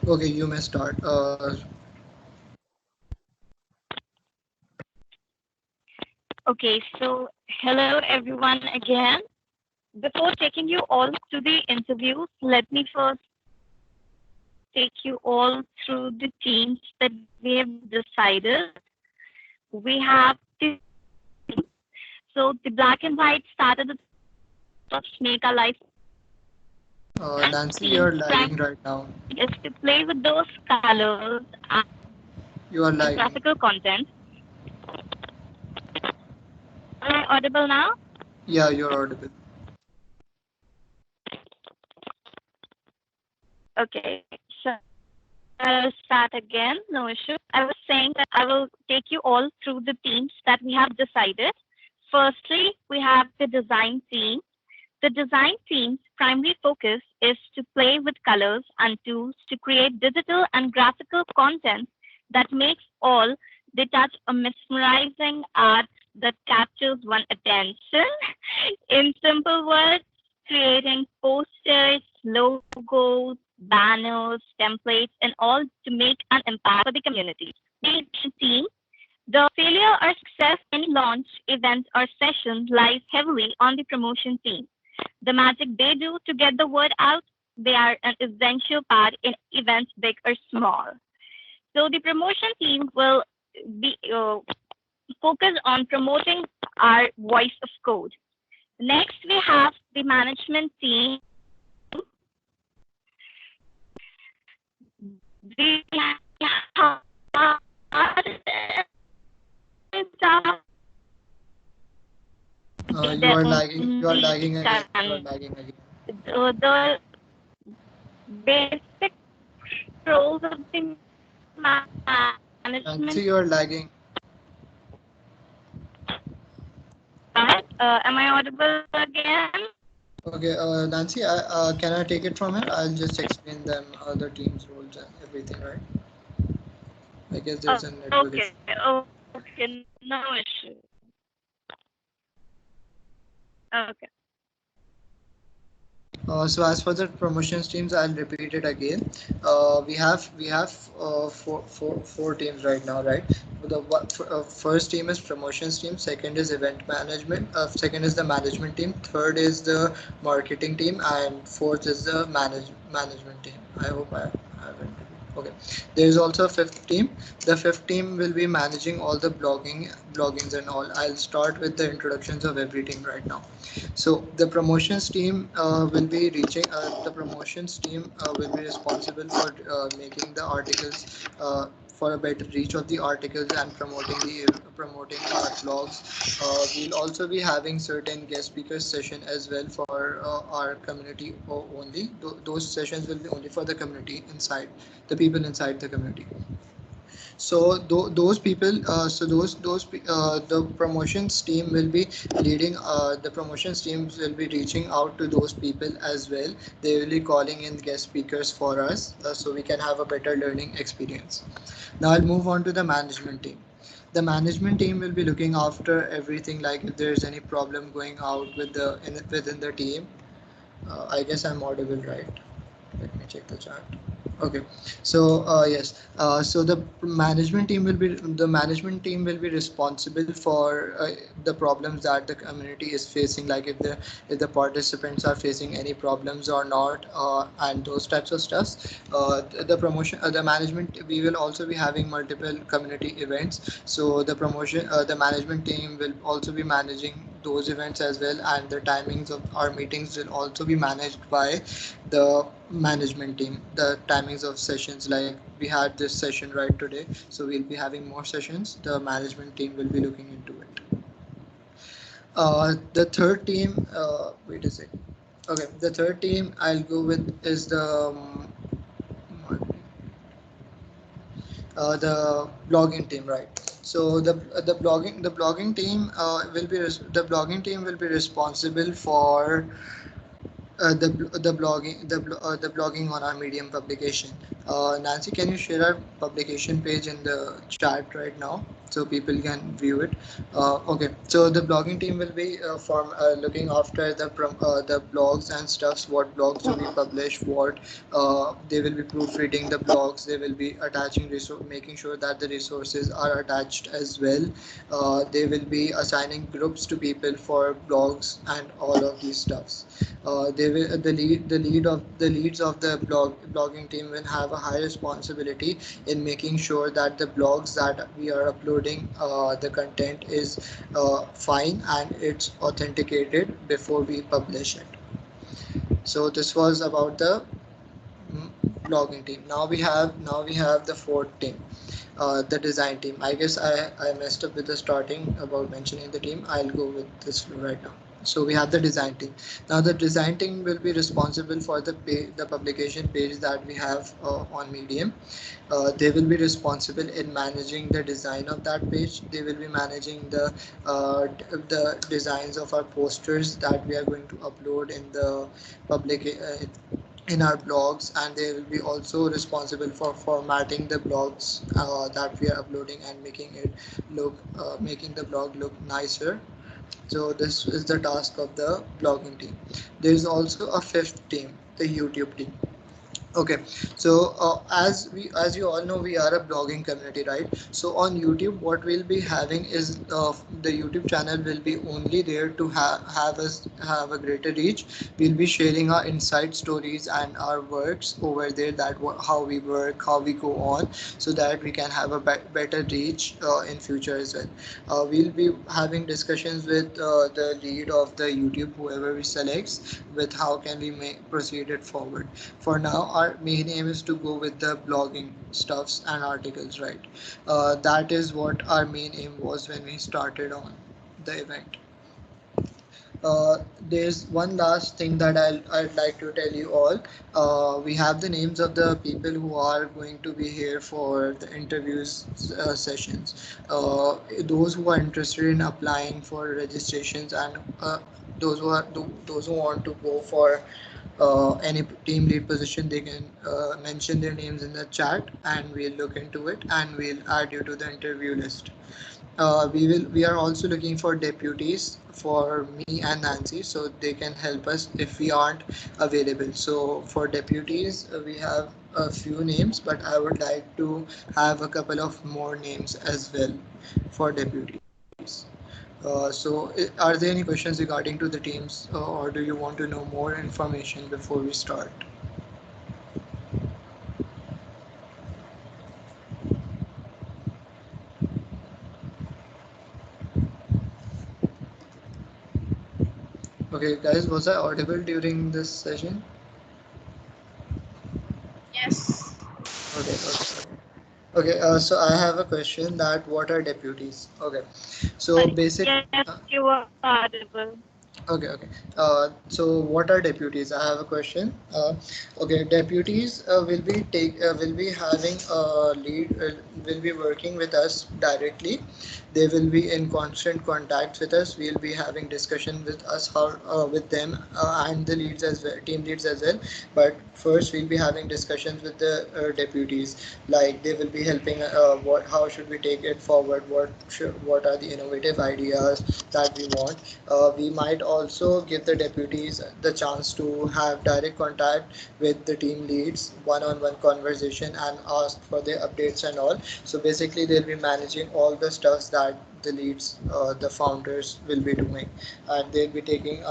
Okay, you may start. Okay, so hello everyone again. Before taking you all to the interviews, let me first take you all through the teams that we have decided. We have the so the black and white started the of make our life and Nancy, teams you're lagging right now. is to play with those colors You are and lagging. graphical content. Am I audible now? Yeah, you're audible. Okay, so I'll start again, no issue. I was saying that I will take you all through the themes that we have decided. Firstly, we have the design theme. The design theme's primary focus is to play with colors and tools to create digital and graphical content that makes all they touch a mesmerizing art that captures one attention. In simple words, creating posters, logos, banners, templates, and all to make an impact for the community. The team, the failure or success of any launch, event, or session lies heavily on the promotion team. The magic they do to get the word out, they are an essential part in events big or small. So the promotion team will be focused on promoting our voice of code. Next, we have the management team. The You the are lagging. You are only lagging again. You are challenge. lagging again. The basic roles of the Nancy, management. you are lagging. Am I audible again? Okay, Nancy, can I take it from here? I'll just explain them the team's roles and everything, right? I guess there's a network issue. Okay, okay, no issue. Okay. So as for the promotions teams, I'll repeat it again. We have four teams right now, right? First team is promotions team. Second is event management. Second is the management team. Third is the marketing team, and fourth is the management team. I hope I haven't. Okay. There is also a fifth team. The fifth team will be managing all the bloggings and all. I'll start with the introductions of every team right now. So the promotions team will be reaching. The promotions team will be responsible for making the articles for a better reach of the articles and promoting our blogs. We'll also be having certain guest speaker session as well for our community only. Those sessions will be only for the community inside the people inside the community. So those people, the promotions team will be leading. The promotions teams will be reaching out to those people as well. They will be calling in guest speakers for us, so we can have a better learning experience. Now I'll move on to the management team. The management team will be looking after everything, like if there's any problem going out within the team. I guess I'm audible, right? Let me check the chat. Okay, so yes, so the management team will be responsible for the problems that the community is facing, like if the participants are facing any problems or not, and those types of stuffs. The management, we will also be having multiple community events. So the management team will also be managing those events as well, and the timings of our meetings will also be managed by the management team. The timings of sessions, like we had this session right today, so we'll be having more sessions. The management team will be looking into it. The third team, wait a second. Okay, the third team I'll go with is the blogging team, right? So the blogging team the blogging team will be responsible for the blogging on our Medium publication. Nancy, can you share our publication page in the chat right now so people can view it? Okay, so the blogging team will be looking after the blogs and stuffs. What blogs do we publish? What they will be proofreading the blogs. They will be attaching making sure that the resources are attached as well. They will be assigning groups to people for blogs and all of these stuffs. They will the leads of the blogging team will have a high responsibility in making sure that the blogs that we are uploading, the content is fine and it's authenticated before we publish it. So this was about the mm, blogging team. Now we have the fourth team, the design team. I guess I messed up with the starting about mentioning the team. I'll go with this right now. So we have the design team. Now the design team will be responsible for the publication page that we have on Medium. They will be responsible in managing the design of that page. They will be managing the designs of our posters that we are going to upload in the public in our blogs, and they will be also responsible for formatting the blogs that we are uploading and making the blog look nicer. So this is the task of the blogging team. There is also a fifth team, the YouTube team. Okay, so as you all know, we are a blogging community, right? So on YouTube, what we'll be having is the YouTube channel will be only there to have a greater reach. We'll be sharing our inside stories and our works over there, that how we work, how we go on, so that we can have a better reach in future as well. We'll be having discussions with the lead of the YouTube, whoever we selects, with how can we proceed it forward. For now, our main aim is to go with the blogging stuffs and articles, right? That is what our main aim was when we started on the event. There's one last thing that I'd like to tell you all. We have the names of the people who are going to be here for the interviews sessions. Those who are interested in applying for registrations, and those who want to go for any team lead position, they can mention their names in the chat, and we'll look into it and we'll add you to the interview list. We are also looking for deputies for me and Nancy, so they can help us if we aren't available. So for deputies, we have a few names, but I would like to have a couple of more names as well for deputies. So are there any questions regarding to the teams, or do you want to know more information before we start? Okay, guys, was I audible during this session? Yes. Okay, okay. Okay, so I have a question, that what are deputies? Okay, so basic. Yes, Uh, you are audible. Okay, okay. So what are deputies? I have a question. Okay, deputies will be having a lead, will be working with us directly. They will be in constant contact with us. We'll be having discussion with us, how with them, and the leads as well, team leads as well. But first, we'll be having discussions with the deputies. Like they will be helping. How should we take it forward? What are the innovative ideas that we want? We might also give the deputies the chance to have direct contact with the team leads, one-on-one conversation, and ask for their updates and all. So basically, they'll be managing all the stuff that the leads, the founders will be doing, and they'll be taking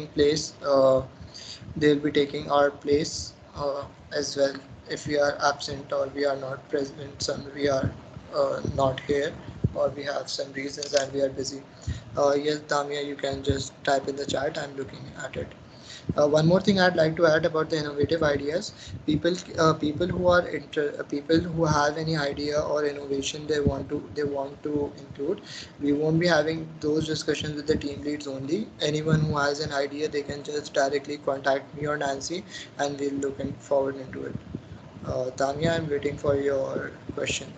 place. They'll be taking our place as well if we are absent or we are not present. Some we are not here, or we have some reasons and we are busy. Yes, Damia, you can just type in the chat. I'm looking at it. One more thing I'd like to add about the innovative ideas. People who have any idea or innovation they want to include. We won't be having those discussions with the team leads only. Anyone who has an idea, they can just directly contact me or Nancy, and we'll look forward into it. Tanya, I'm waiting for your question.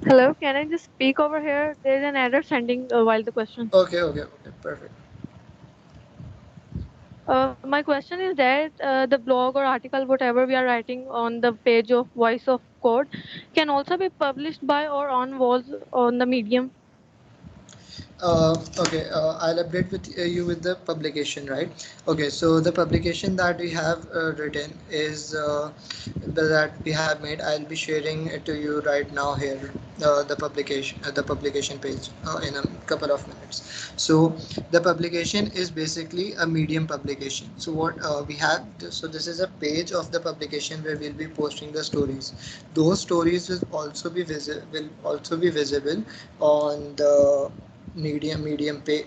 Hello, can I just speak over here? There's an error sending while the question. Okay, perfect. My question is that the blog or article, whatever we are writing on the page of Voice of Code, can also be published by or on walls on the Medium. Okay, I'll update with you with the publication, right? Okay, so the publication that we have written is that we have made. I'll be sharing it to you right now here. The publication page in a couple of minutes. So the publication is basically a Medium publication. So what we have, so this is a page of the publication where we'll be posting the stories. Those stories will also be visible on the medium page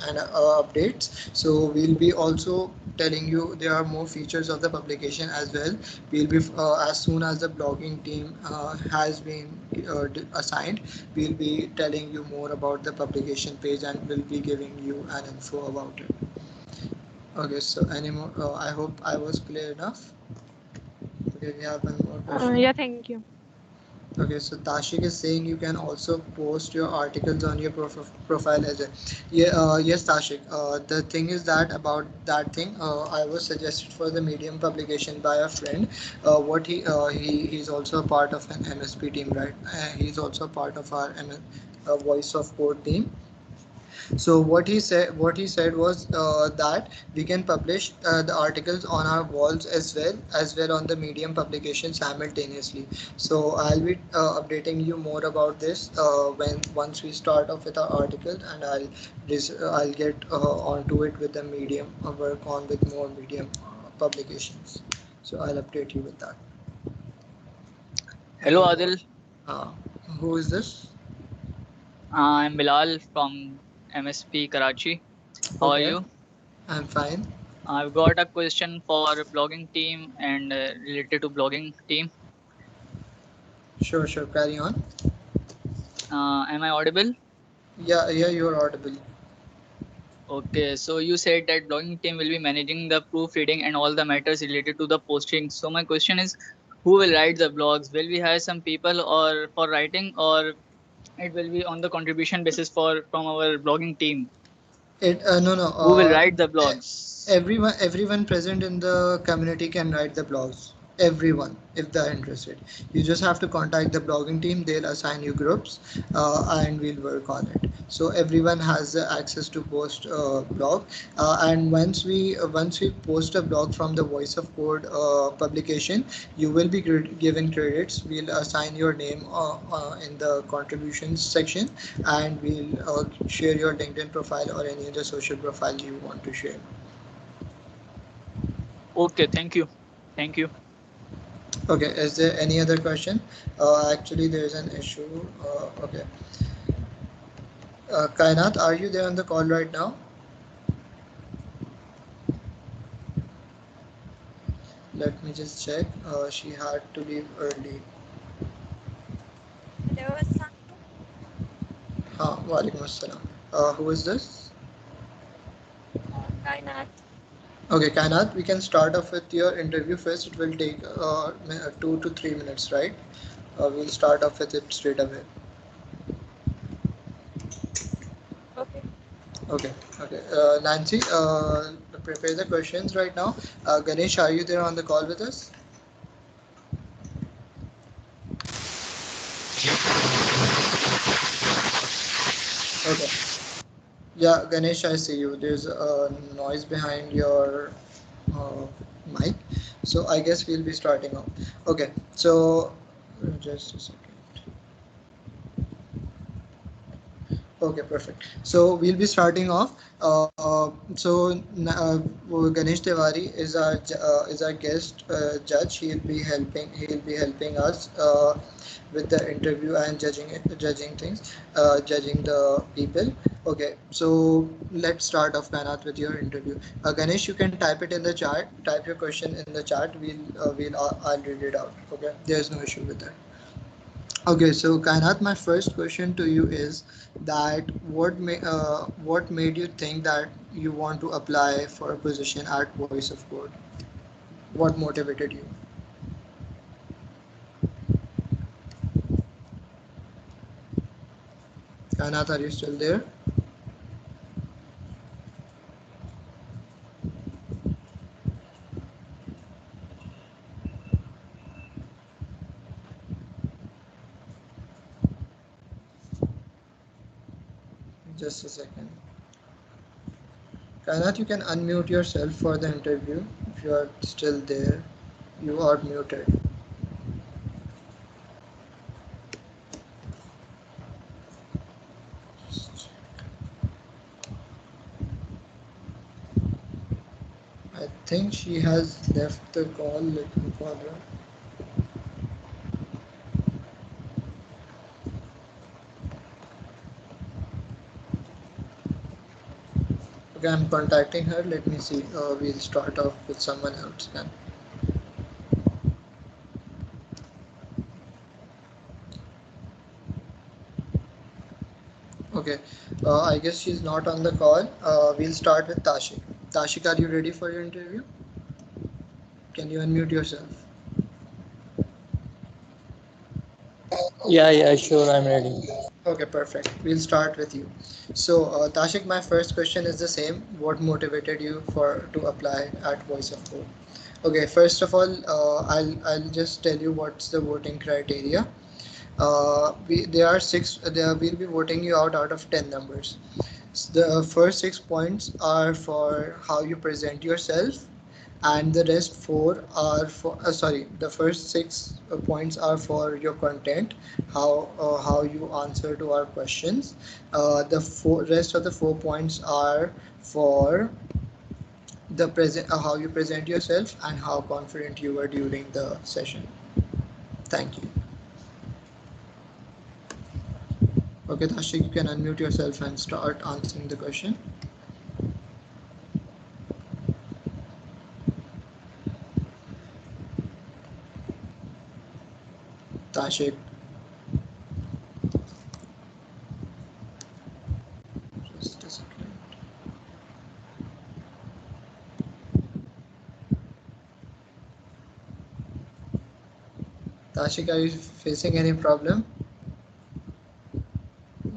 and updates. So we'll be also telling you there are more features of the publication as well. We'll be as soon as the blogging team has been assigned, we'll be telling you more about the publication page and we'll be giving you an info about it. Okay, so any more, I hope I was clear enough. Okay, we have one more question. Yeah, thank you. Okay, so Tashik is saying you can also post your articles on your profile as well. Yeah, yes, Tashik. The thing is that about that thing, I was suggested for the Medium publication by a friend. What he's also a part of an MSP team, right? He's also a part of our Voice of Code team. So what he said was that we can publish the articles on our walls as well on the Medium publication simultaneously. So I'll be updating you more about this when once we start off with our articles, and I'll get onto it with the Medium, work on with more Medium publications. So I'll update you with that. Hello Any more? Adil, Uh, who is this? I'm Bilal from MSP Karachi. How are Okay, you? I'm fine. I've got a question for blogging team and related to blogging team. Sure, carry on. Am I audible? Yeah, you're audible. Okay, so you said that blogging team will be managing the proofreading and all the matters related to the posting. So my question is, who will write the blogs? Will we hire some people or for writing, or it will be on the contribution basis for from our blogging team? It no no. Who will write the blogs? Everyone present in the community can write the blogs. Everyone, if they're interested, you just have to contact the blogging team. They'll assign you groups, and we'll work on it. So everyone has the access to post a blog. And once we post a blog from the Voice of Code publication, you will be given credits. We'll assign your name in the contributions section, and we'll share your LinkedIn profile or any other social profile you want to share. Okay, thank you. Thank you. Okay, is there any other question? Actually, there is an issue. Okay. Kainat, are you there on the call right now? Let me just check. She had to leave early. Hello, Assam. Walaikum assalam. Who is this? Kainat. Okay, Kainat, we can start off with your interview first. It will take 2 to 3 minutes, right? We'll start off with it straight away. Okay. Okay. Nancy, prepare the questions right now. Ganesh, are you there on the call with us? Okay. Yeah, Ganesh, I see you. There's a noise behind your uh, mic. So I guess we'll be starting off. Okay. So just a second. Okay, perfect. So we'll be starting off. Ganesh Tiwari is our guest judge. He'll be helping us with the interview and judging things, judging the people. Okay, so let's start off, Kanath, with your interview. Ganesh, you can type it in the chat. Type your question in the chat. I'll read it out. Okay, there's no issue with that. Okay, so Kainat, my first question to you is that what made you think that you want to apply for a position at Voice of Code? What motivated you? Kainat, are you still there? Just a second. Kainat, you can unmute yourself for the interview if you are still there. You are muted. I think she has left the call. Let me call her. Okay, I'm contacting her. Let me see. We'll start off with someone else then. Okay, I guess she's not on the call. We'll start with Tashik. Tashik, are you ready for your interview? Can you unmute yourself? Yeah, sure, I'm ready. Okay, perfect. We'll start with you. So, Tashik, my first question is the same. What motivated you for to apply at Voice of Code? Okay, first of all, I'll just tell you what's the voting criteria. There are six. There we'll be voting you out of 10 numbers. The first 6 points are for how you present yourself, and the rest four are for sorry, the first six points are for your content, how you answer to our questions. The rest of the 4 points are for the present how you present yourself and how confident you were during the session. Thank you. Okay, Tashik, you can unmute yourself and start answering the question. Tashik, just a second. Tashik, are you facing any problem?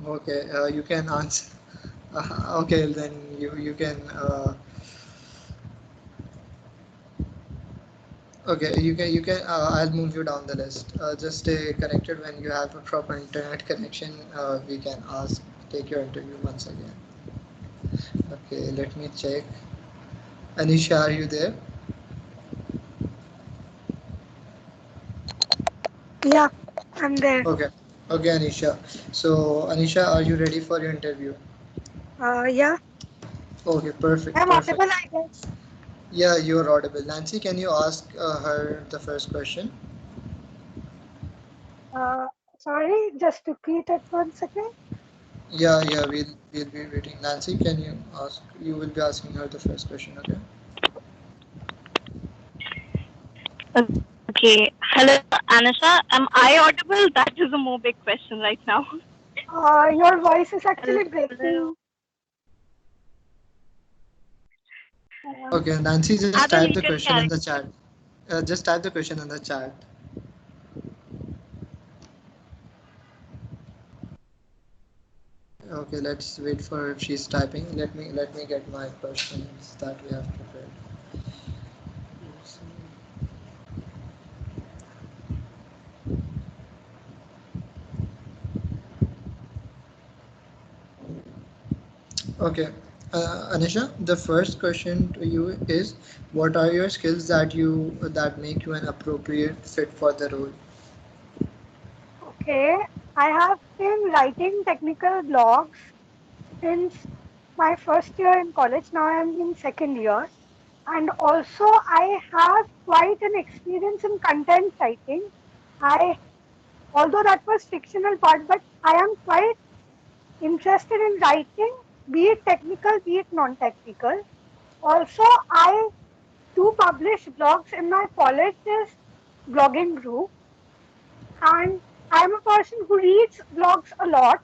Okay, you can answer. Okay, then you can. Okay, you can. I'll move you down the list. Just stay connected. When you have a proper internet connection, we can take your interview once again. Okay, let me check. Anisha, are you there? Yeah, I'm there. Okay. Okay, Anisha. So, Anisha, are you ready for your interview? Yeah, Okay, perfect, I'm perfect. audible, I guess. Yeah, you're audible. Nancy, can you ask her the first question? Uh, Sorry, just repeat it once again. Yeah, we'll be waiting. Nancy, can you ask? You will be asking her the first question, okay? Okay. Hello, Anusha. Am I audible? That is a more big question right now. Your voice is actually Hello. breaking. Okay, Nancy, just Adil, type you the can question in carry. the chat. Just type the question in the chat. Okay, let's wait for her if she's typing. Let me get my questions that we have prepared. Okay, Anisha, the first question to you is, what are your skills that make you an appropriate fit for the role? Okay, I have been writing technical blogs since my first year in college. Now I'm in second year. And also, I have quite an experience in content writing. I, although that was fictional part, but I am quite interested in writing, be it technical, be it non-technical. Also, I do publish blogs in my college's blogging group, and I'm a person who reads blogs a lot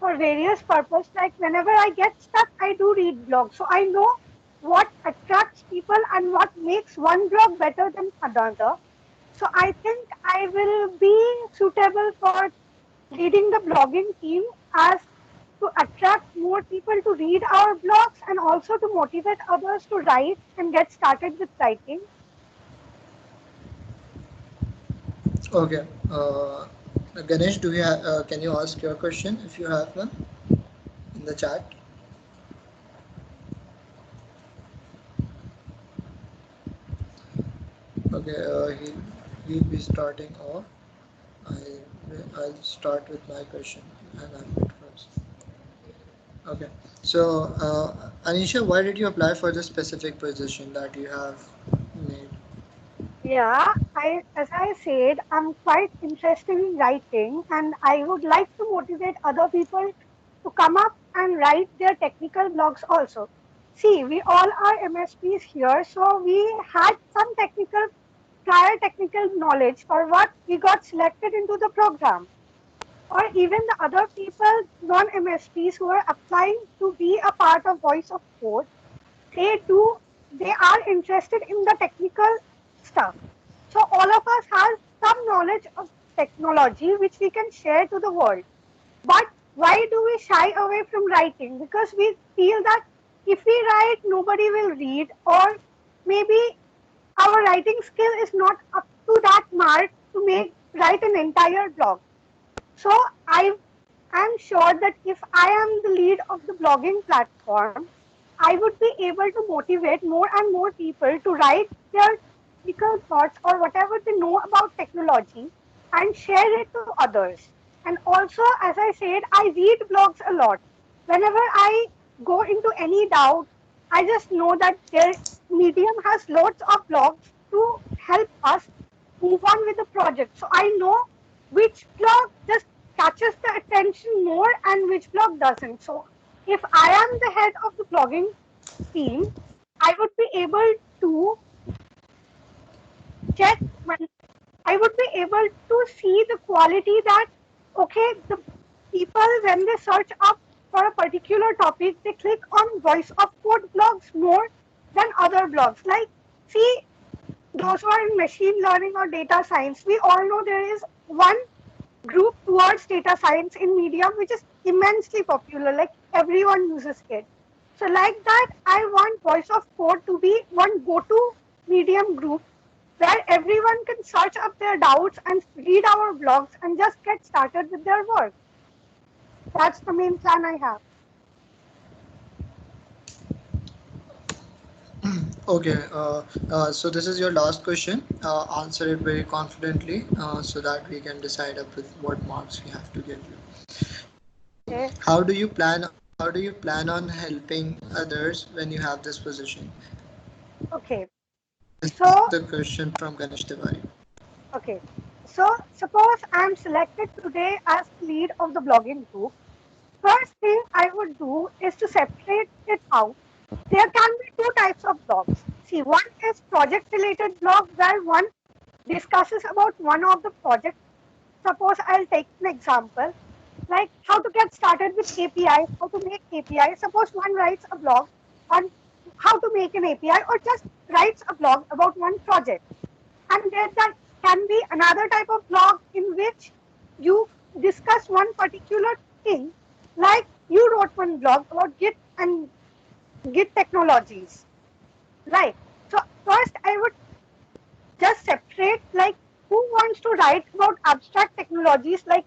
for various purposes. Like whenever I get stuck, I do read blogs, so I know what attracts people and what makes one blog better than another. So I think I will be suitable for leading the blogging team, as to attract more people to read our blogs and also to motivate others to write and get started with writing. Okay. Ganesh, do you can you ask your question if you have one in the chat? Okay. He'll be starting off. I I'll start with my question and I'll read first. Okay. So, Anisha, why did you apply for the specific position that you have made? Yeah, as I said, I'm quite interested in writing and I would like to motivate other people to come up and write their technical blogs also. See, we all are MSPs here, so we had some prior technical knowledge for what we got selected into the program. Or even the other people, non-MSPs who are applying to be a part of Voice of Code, they are interested in the technical stuff. So all of us have some knowledge of technology which we can share to the world. But why do we shy away from writing? Because we feel that if we write, nobody will read, or maybe our writing skill is not up to that mark to write an entire blog. So I am sure that if I am the lead of the blogging platform, I would be able to motivate more and more people to write their technical thoughts or whatever they know about technology and share it to others. And also, as I said, I read blogs a lot. Whenever I go into any doubt, I just know that their Medium has lots of blogs to help us move on with the project. So I know which blog just catches the attention more and which blog doesn't. So if I am the head of the blogging team, I would be able to check when I would be able to see the quality that, okay, the people, when they search up for a particular topic, they click on Voice of Code blogs more than other blogs. Like, see, those who are in machine learning or data science, we all know there is one group towards data science in Medium, which is immensely popular. Like, everyone uses it. So like that, I want Voice of Code to be one go-to Medium group where everyone can search up their doubts and read our blogs and just get started with their work. That's the main plan I have. Okay. So this is your last question. Answer it very confidently so that we can decide up with what marks we have to give you. Okay. How do you plan on helping others when you have this position? Okay. This is So the question from Ganesh Tiwari. okay. So suppose I'm selected today as lead of the blogging group. First thing I would do is to separate it out. There can be two types of blogs. See, one is project related blog where one discusses about one of the projects. Suppose I'll take an example like how to get started with APIs, how to make APIs. Suppose one writes a blog on how to make an API or just writes a blog about one project. And there that can be another type of blog in which you discuss one particular thing, like you wrote one blog about Git and Git technologies, right? So first I would just separate like who wants to write about abstract technologies like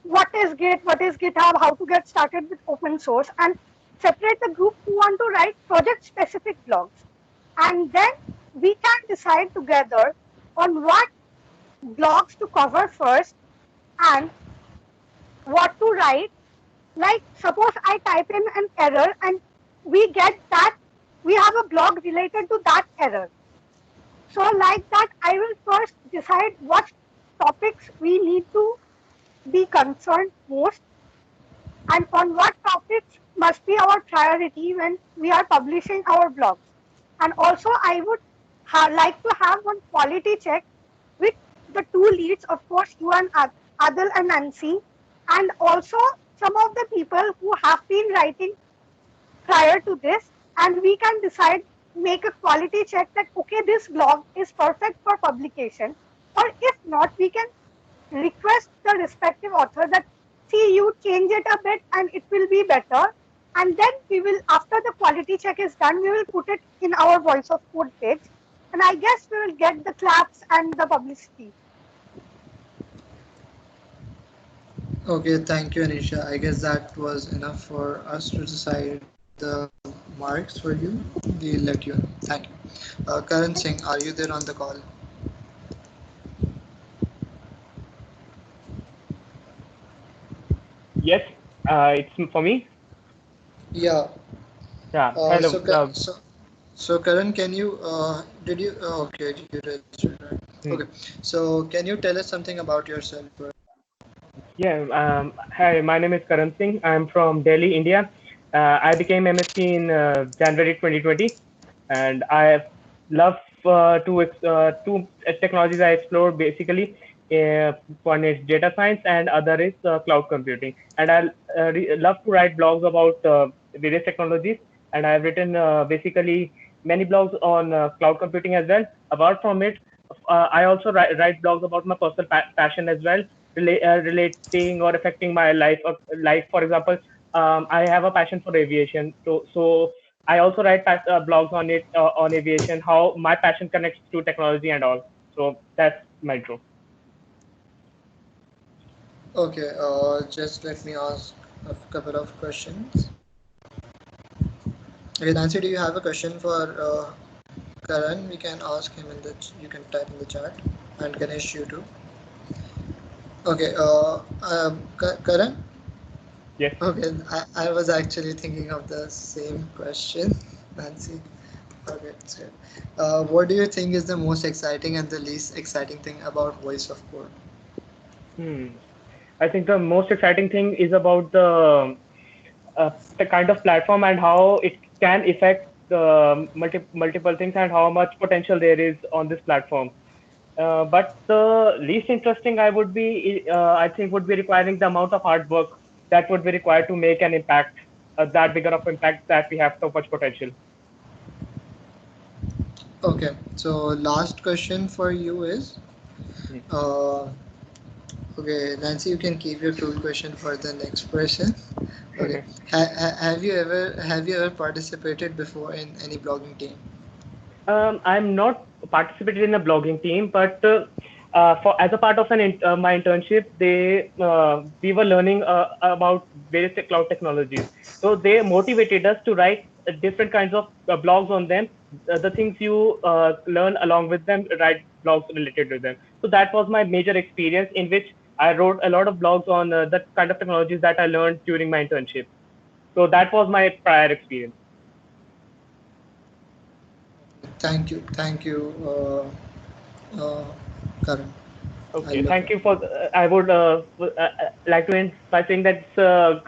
what is Git, what is GitHub, how to get started with open source, and separate the group who want to write project specific blogs. And then we can decide together on what blogs to cover first and what to write. Like suppose I type in an error and we get that we have a blog related to that error. So like that, I will first decide what topics we need to be concerned most and on what topics must be our priority when we are publishing our blogs. And also I would like to have one quality check with the two leads, of course, you and Adil and Nancy, and also some of the people who have been writing prior to this, and we can decide, make a quality check that, okay, this blog is perfect for publication, or if not, we can request the respective author that see, you change it a bit and it will be better. And then we will, after the quality check is done, we will put it in our Voice of Code page. And I guess we will get the claps and the publicity. Okay, thank you, Anisha. I guess that was enough for us to decide the marks for you. We'll let you know. Thank you. Karan Singh, are you there on the call? Yes, it's for me. Yeah. Yeah. Uh, Hello. so, so Karan, can you did you okay, you registered, right? Hmm. Okay. So can you tell us something about yourself? Yeah. Hi, my name is Karan Singh. I'm from Delhi, India. I became MSc in January 2020, and I love two technologies I explore basically. One is data science, and other is cloud computing. And I love to write blogs about various technologies. And I've written basically many blogs on cloud computing as well. Apart from it, I also write blogs about my personal passion as well, relating or affecting my life. Life, for example, I have a passion for aviation, so I also write blogs on it, on aviation, how my passion connects to technology and all. So that's my intro. Okay. Just let me ask a couple of questions. Okay, Nancy, do you have a question for Karan? We can ask him in the. You can type in the chat, and Ganesh, you too. Okay. Karan. Yes. Okay, I was actually thinking of the same question, Nancy. Okay, it's good. What do you think is the most exciting and the least exciting thing about Voice of Code? Hmm. I think the most exciting thing is about the kind of platform and how it can affect the multiple things and how much potential there is on this platform. But the least interesting I think, would be requiring the amount of hard work that would be required to make an impact, that bigger of impact that we have so much potential. Okay, so last question for you is, Hmm. uh, okay, Nancy, you can keep your tool question for the next person. Okay, have you ever participated before in any blogging team? I'm not participated in a blogging team, but for as a part of my internship, we were learning about various cloud technologies. So they motivated us to write different kinds of blogs on them. The things you learn along with them, write blogs related to them. So that was my major experience, in which I wrote a lot of blogs on the kind of technologies that I learned during my internship. So that was my prior experience. Thank you, Karan. I Okay, look thank up. you for. I would like to end by saying that it's,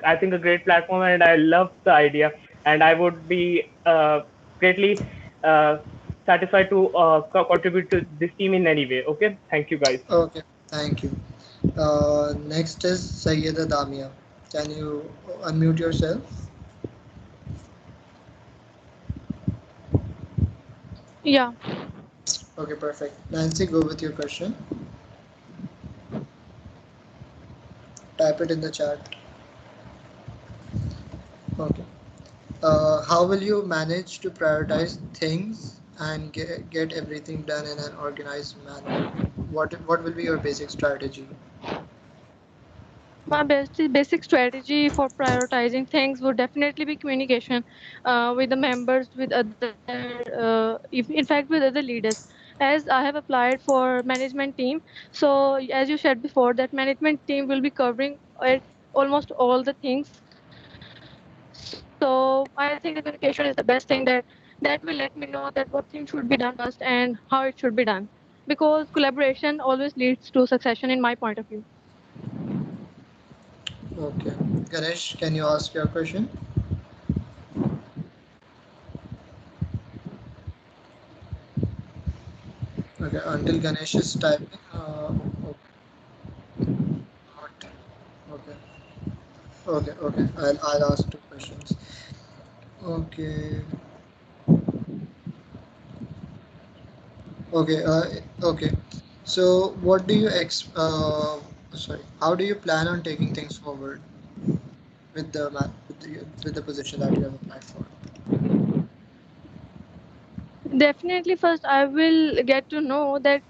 I think, a great platform, and I love the idea, and I would be greatly uh, satisfied to contribute to this team in any way. Okay, thank you, guys. Okay, thank you. Next is Sayyeda Damia. Can you unmute yourself? Yeah. Okay, perfect. Nancy, go with your question. Type it in the chat. Okay. How will you manage to prioritize things and get everything done in an organized manner? What will be your basic strategy? My basic strategy for prioritizing things would definitely be communication with the members, with other, in fact, with other leaders. As I have applied for management team, so as you said before, that management team will be covering almost all the things. So I think the communication is the best thing, that will let me know that what thing should be done first and how it should be done. Because collaboration always leads to succession in my point of view. Okay. Ganesh, can you ask your question? Okay, until Ganesh is typing. Okay. Okay. Okay. I'll ask two questions. Okay. Okay. Okay. So, what do you Sorry. How do you plan on taking things forward with with the position that you have applied for? Definitely, first I will get to know that.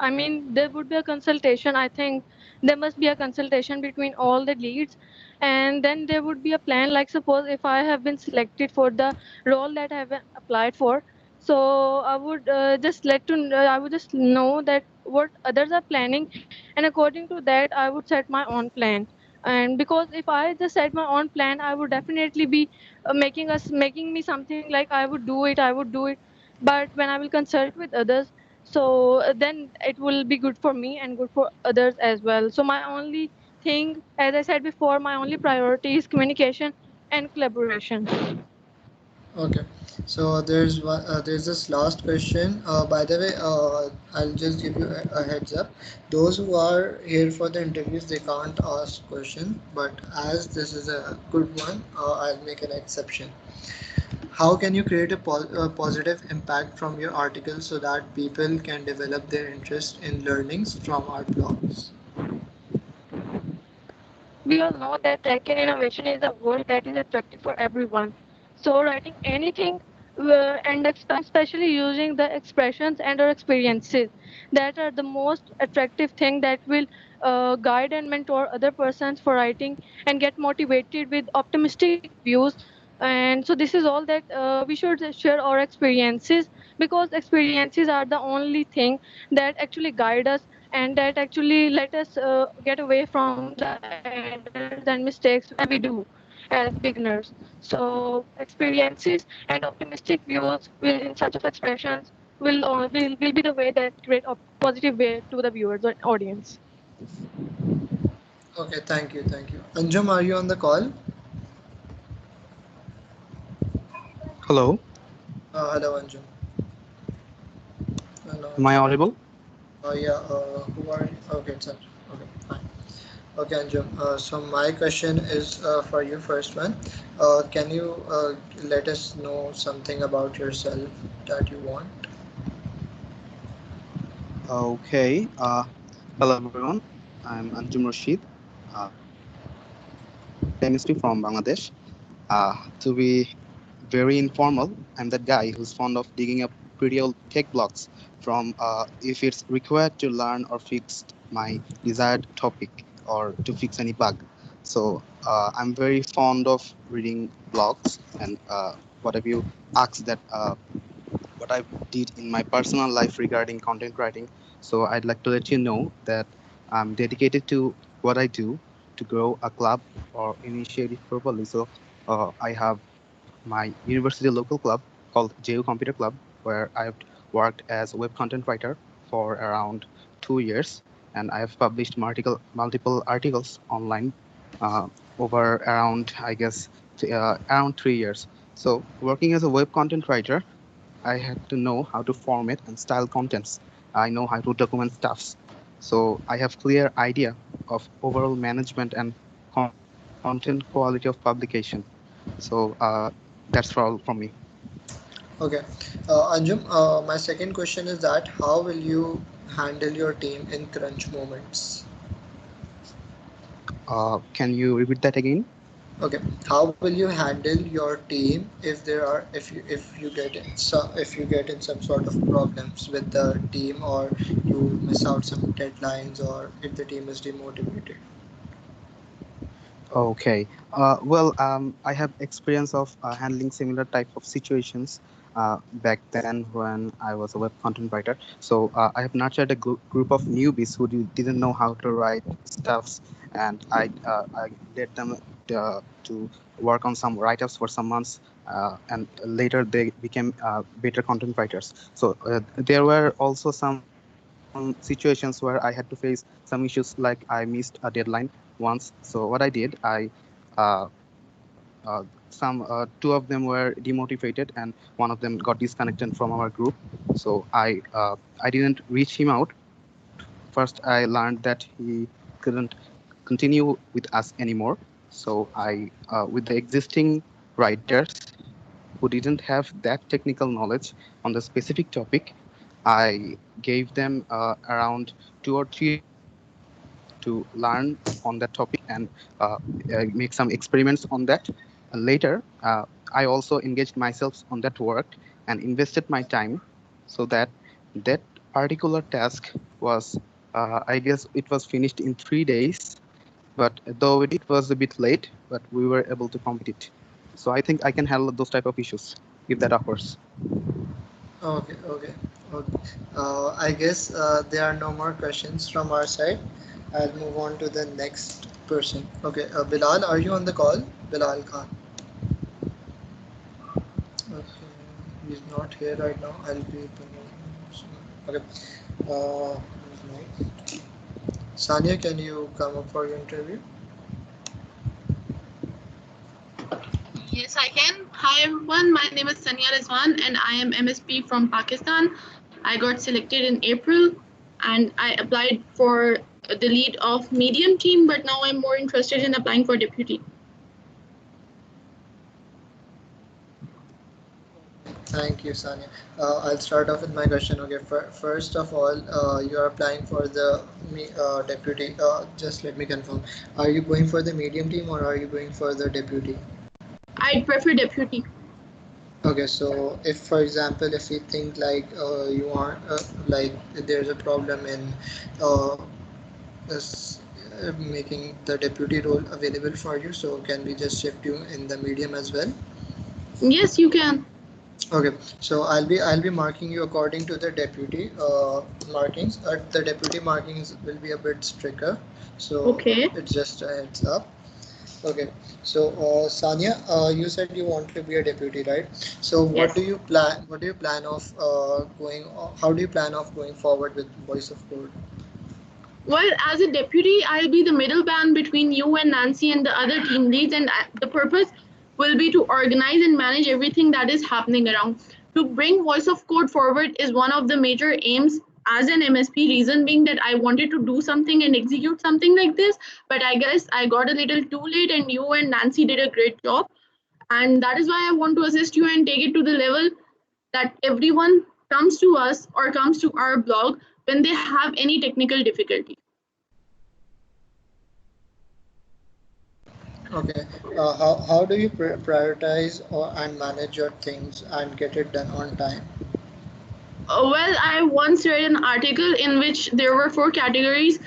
I mean, there would be a consultation. I think there must be a consultation between all the leads, and then there would be a plan. Like, suppose if I have been selected for the role that I have applied for, so I would just I would just know that what others are planning, and according to that, I would set my own plan. And because if I just set my own plan, I would definitely be making me something like I would do it, but when I will consult with others, so then it will be good for me and good for others as well. So my only thing, as I said before, my only priority is communication and collaboration. Okay, so there's this last question. By the way, I'll just give you a heads up. Those who are here for the interviews, they can't ask question, but as this is a good one, I'll make an exception. How can you create a positive impact from your article so that people can develop their interest in learnings from art blogs? We all know that tech and innovation is a world that is attractive for everyone. So writing anything and especially using the expressions and or experiences that are the most attractive thing that will guide and mentor other persons for writing and get motivated with optimistic views. And so this is all that we should share our experiences, because experiences are the only thing that actually guide us and that actually let us get away from the errors and mistakes we do as beginners. So experiences and optimistic views will, in such of expressions, will be the way that create a positive way to the viewers or audience. Okay, thank you, thank you. Anjum, are you on the call? Hello, Hello, Anjum. No, am I Anjum. audible? Yeah. Who are you? Okay, it's Anjum. Okay, fine. Okay, Anjum. So my question is for you first one. Can you let us know something about yourself that you want? Okay. Hello everyone. I'm Anjum Rashid. Chemistry from Bangladesh. To be very informal, I'm that guy who's fond of digging up pretty old tech blogs from if it's required to learn or fix my desired topic or to fix any bug. So I'm very fond of reading blogs and what have you asked that what I did in my personal life regarding content writing. So I'd like to let you know that I'm dedicated to what I do to grow a club or initiative properly. So I have my university local club called JU Computer Club, where I've worked as a web content writer for around 2 years, and I have published multiple articles online uh, over around, I guess, around 3 years. So working as a web content writer, I had to know how to format and style contents. I know how to document stuffs. So I have clear idea of overall management and content quality of publication. So that's all from me. Okay, Anjum. My second question is that how will you handle your team in crunch moments? Can you repeat that again? Okay, how will you handle your team if there are if you get in if you get in some sort of problems with the team, or you miss out some deadlines, or if the team is demotivated? Okay. Well, I have experience of handling similar type of situations back then when I was a web content writer. So I have nurtured a group of newbies who didn't know how to write stuffs, and I led them to work on some write-ups for some months, and later they became better content writers. So there were also some situations where I had to face some issues, like I missed a deadline once. So what I did, uh, some two of them were demotivated and one of them got disconnected from our group. So I didn't reach him out. First I learned that he couldn't continue with us anymore. So I with the existing writers who didn't have that technical knowledge on the specific topic, I gave them around 2 or 3 days to to learn on that topic and make some experiments on that. Later, I also engaged myself on that work and invested my time so that that particular task was, I guess, it was finished in 3 days. But though it was a bit late, but we were able to complete it. So I think I can handle those type of issues if that occurs. Okay, okay, okay. I guess there are no more questions from our side. I'll move on to the next person. Okay, Bilal, are you on the call? Bilal Khan. Okay, he's not here right now. I'll be. Okay. Who's next? Sania, can you come up for your interview? Yes, I can. Hi, everyone. My name is Sania Rizwan, and I am MSP from Pakistan. I got selected in April, and I applied for the lead of medium team, but now I'm more interested in applying for deputy. Thank you, Sanya. I'll start off with my question. Okay, first of all, you are applying for the deputy. Just let me confirm. Are you going for the medium team or are you going for the deputy? I'd prefer deputy. Okay, so if, for example, if you think like you are like there's a problem in uh, making the deputy role available for you, so can we just shift you in the medium as well? Yes, you can. Okay, so I'll be marking you according to the deputy markings. The deputy markings will be a bit stricter, so Okay. it's just a heads up. Okay, so Sanya, you said you want to be a deputy, right? So what Yes. do you plan? What do you plan of going? How do you plan of going forward with Voice of Code? Well, as a deputy, I'll be the middleman between you and Nancy and the other team leads, and the purpose will be to organize and manage everything that is happening around. To bring Voice of Code forward is one of the major aims as an MSP, reason being that I wanted to do something and execute something like this, but I guess I got a little too late, and you and Nancy did a great job. And that is why I want to assist you and take it to the level that everyone comes to us or comes to our blog when they have any technical difficulty. Okay, how do you prioritize and manage your things and get it done on time? Well, I once read an article in which there were 4 categories: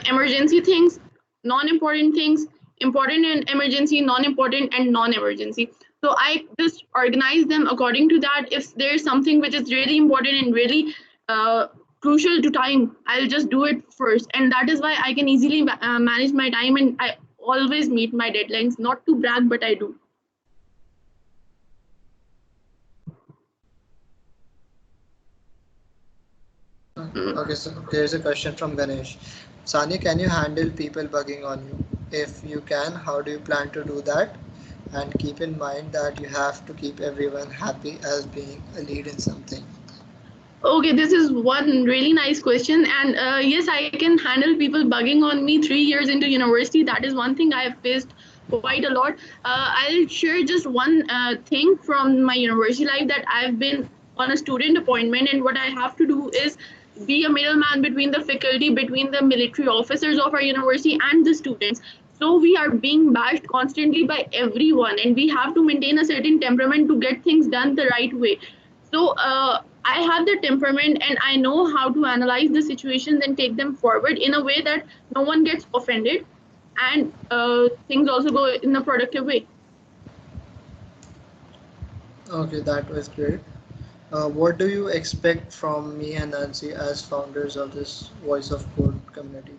emergency things, non important things, important and emergency, non important, and non emergency. So I just organize them according to that. If there's something which is really important and really crucial to time, I'll just do it first. And that is why I can easily manage my time, and I always meet my deadlines. Not to brag, but I do. Okay, so there's a question from Ganesh. Sani, can you handle people bugging on you? If you can, how do you plan to do that? And keep in mind that you have to keep everyone happy as being a lead in something. Okay, this is one really nice question. And yes, I can handle people bugging on me 3 years into university. That is one thing I have faced quite a lot. I'll share just one thing from my university life, that I've been on a student appointment, and what I have to do is be a middleman between the faculty, between the military officers of our university and the students. So we are being bashed constantly by everyone, and we have to maintain a certain temperament to get things done the right way. So I have the temperament, and I know how to analyze the situations and take them forward in a way that no one gets offended, and things also go in a productive way. Okay, that was great. What do you expect from me and Nancy as founders of this Voice of Code community?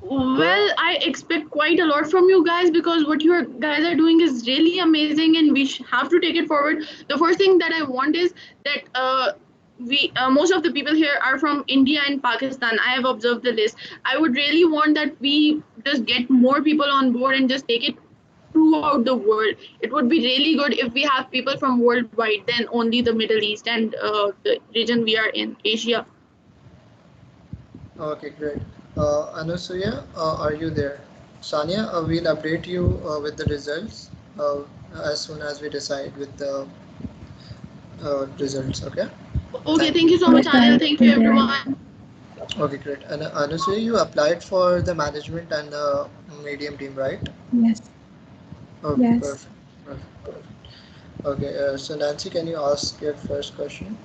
Well, I expect quite a lot from you guys, because what you guys are doing is really amazing, and we have to take it forward. The first thing that I want is that we most of the people here are from India and Pakistan. I have observed the list. I would really want that we just get more people on board and just take it throughout the world. It would be really good if we have people from worldwide than only the Middle East and the region we are in, Asia. Okay, great. Anusuya, are you there? Sanya, we'll update you with the results as soon as we decide with the results. Okay. Okay, Thank thank you. you so much, Anil. Thank you, everyone. Okay, great. And Anusui, you applied for the management and the medium team, right? Yes. Okay, Yes. perfect. Perfect. Perfect. Okay, so Nancy, can you ask your first question?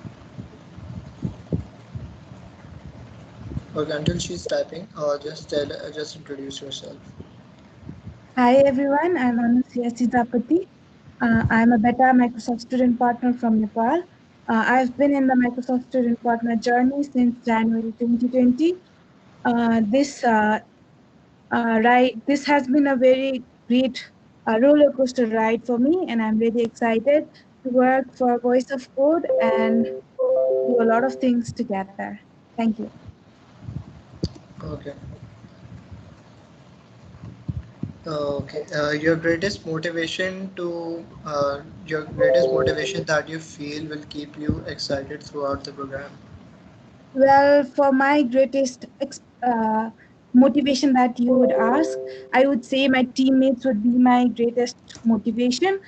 Okay, until she's typing, just introduce yourself. Hi everyone, I'm Anusia Sitapati. I'm a beta Microsoft student partner from Nepal. I've been in the Microsoft student partner journey since January 2020. This has been a very great roller coaster ride for me, and I'm very excited to work for Voice of Code and do a lot of things to get there. Thank you. Okay. Okay. Your greatest motivation that you feel will keep you excited throughout the program. Well, for my greatest motivation that you would ask, I would say my teammates would be my greatest motivation.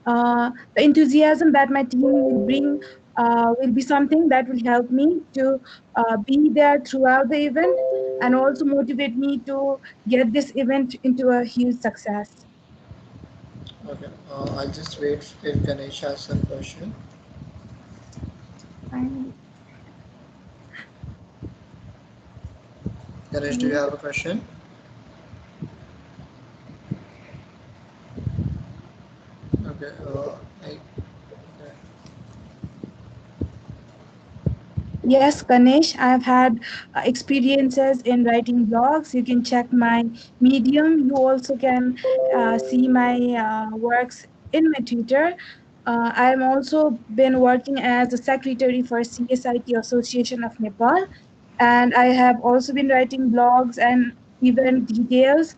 The enthusiasm that my team will bring will be something that will help me to be there throughout the event and also motivate me to get this event into a huge success. Okay. I'll just wait if Ganesh has some question. Fine. Ganesh, do you have a question? Okay. Okay. Yes, Ganesh, I've had experiences in writing blogs. You can check my Medium. You also can see my works in my Twitter. I'm also been working as a secretary for CSIT Association of Nepal, and I have also been writing blogs and event details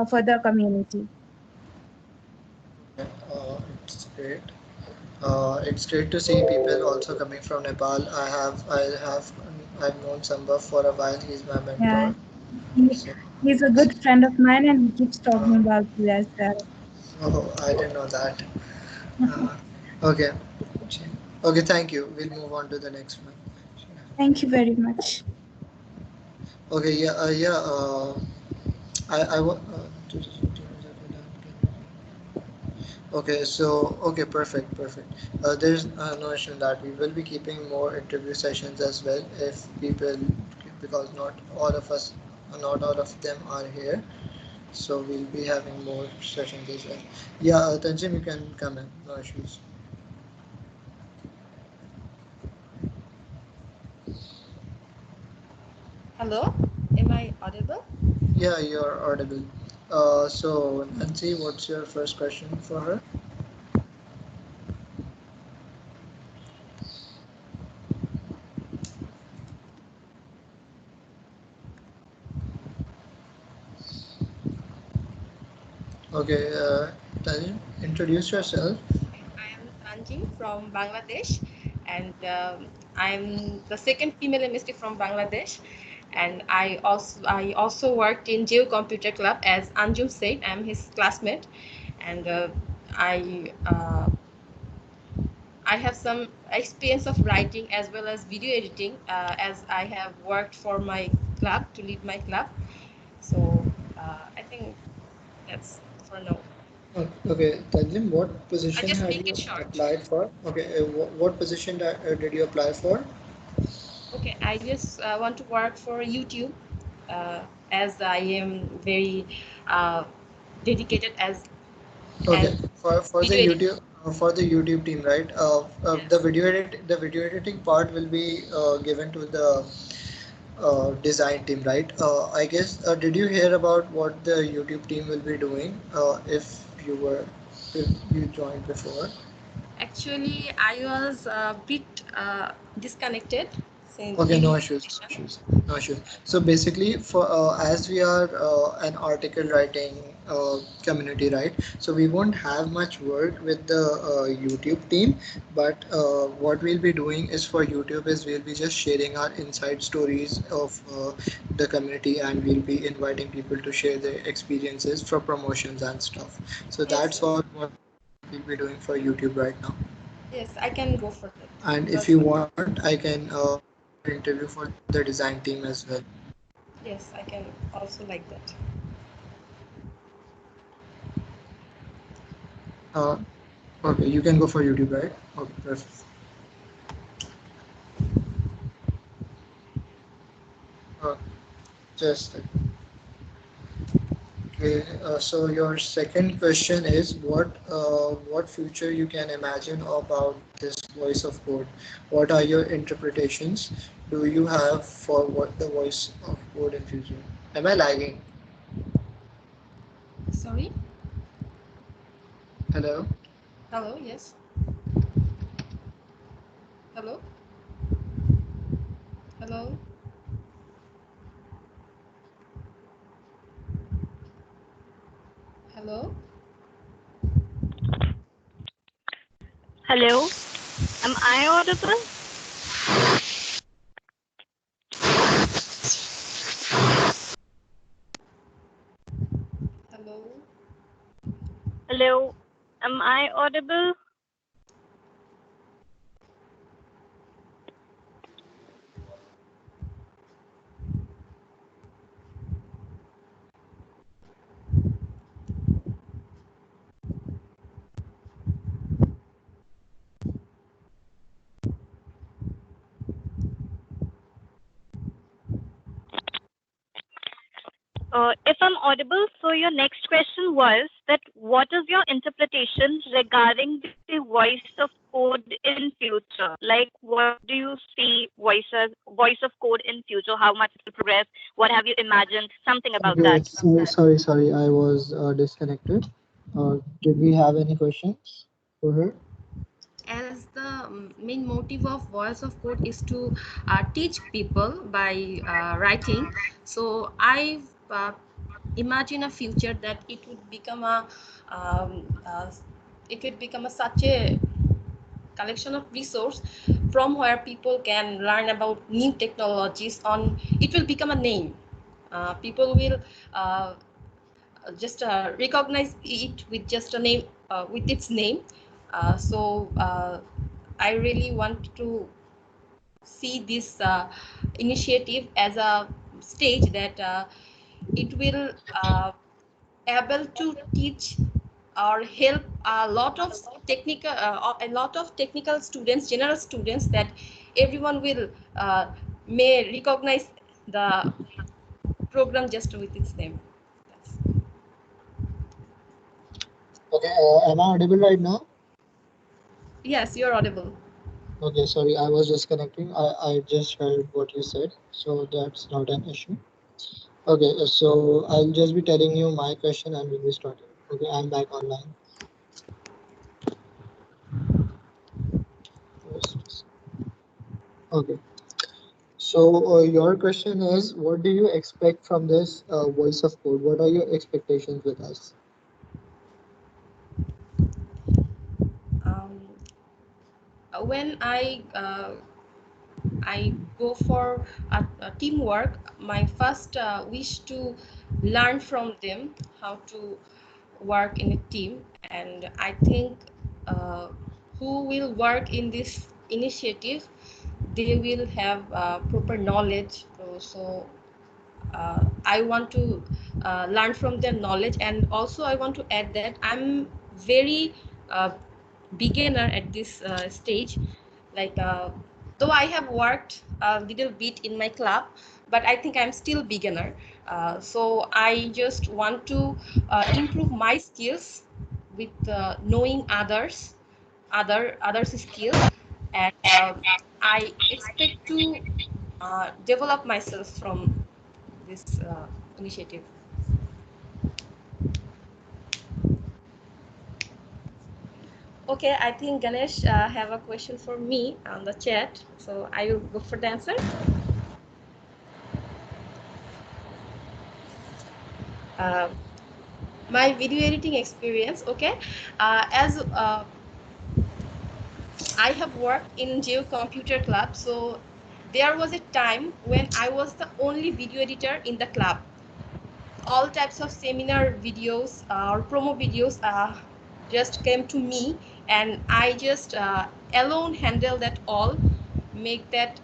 for the community. Okay. It's great. It's great to see people also coming from Nepal. I've known Sambhav for a while. He's my Yeah, mentor. he, So, he's a good friend of mine, and he keeps talking about you as well. oh, I didn't know that. Uh, okay. Okay, thank you. We'll move on to the next one. Thank you very much. Okay, yeah. I wa- Okay, so okay, perfect. There's no issue in that. We will be keeping more interview sessions as well if people, because not all of them are here. So we'll be having more sessions as well. Yeah, Tanzim, you can come in. No issues. Hello, am I audible? Yeah, you're audible. So Nancy, what's your first question for her? Okay, Tanzim, introduce yourself. I am Tanjim from Bangladesh, and I'm the second female MST from Bangladesh. And I also worked in Geo Computer Club, as Anjum said. I'm his classmate, and I have some experience of writing as well as video editing, as I have worked for my club to lead my club. So I think that's for now. Okay, Tanzim, what I position just had make you it short. applied for? Okay, what position did you apply for? Okay, I just want to work for YouTube, as I am very uh, dedicated as Okay, an for the video editor. YouTube team, right? Yes. The video editing part will be given to the design team, right? I guess did you hear about what the YouTube team will be doing if you joined before? Actually, I was a bit disconnected since Okay, no during issues, no session. issues, no issues. So basically, for as we are an article writing community, right? So we won't have much work with the YouTube team, but what we'll be doing is for YouTube is we'll be just sharing our inside stories of the community, and we'll be inviting people to share their experiences for promotions and stuff. So Yes, that's yes, what we'll be doing for YouTube right now. yes. I can go for that And if because you want, I can provide interview for the design team as well. Yes, I can also like that. Okay, you can go for YouTube, right? Okay, perfect. Uh, just okay. So your second question is what future you can imagine about this voice of code? What are your interpretations do you have for what the voice of code in future? Am I lagging? Sorry? Hello. Hello, yes. Hello? Hello? Hello? Hello, am I audible? Hello? Hello, am I audible? If I'm audible, so your next question was that what is your interpretation regarding the voice of code in future? Like, what do you see voice of code in future? How much it will progress? What have you imagined? Something about Okay, that. sorry, I was disconnected. Did we have any questions for her? As the main motive of voice of code is to teach people by writing, so I imagine a future that um, uh, it would become a such a collection of resource from where people can learn about new technologies. On it will become a name. People will just recognize it with just a name, with its name. I really want to see this initiative as a stage that it will able to teach or help a lot of technical students, general students, that everyone will may recognize the program just with its name. Okay, am I audible right now? Yes, you're audible. Okay, sorry, I was disconnecting. I just heard what you said, so that's not an issue. Okay, so I'll just be telling you my question and we'll be starting. Okay, I'm back online. Okay, so your question is, what do you expect from this voice of code? What are your expectations with us? Um, when I go for a teamwork, my first wish to learn from them how to work in a team, and I think who will work in this initiative, they will have proper knowledge. I want to learn from their knowledge, and also I want to add that I'm very uh, beginner at this stage. Like, though I have worked a little bit in my club, but I think I'm still beginner. So I just want to improve my skills with knowing others' skill, and I expect to develop myself from this initiative. Okay, I think Ganesh have a question for me on the chat, so I will go for the answer. Uh, my video editing experience. Okay, as I have worked in Geo Computer Club, so there was a time when I was the only video editor in the club. All types of seminar videos or promo videos just came to me, and I just alone handle that all, make that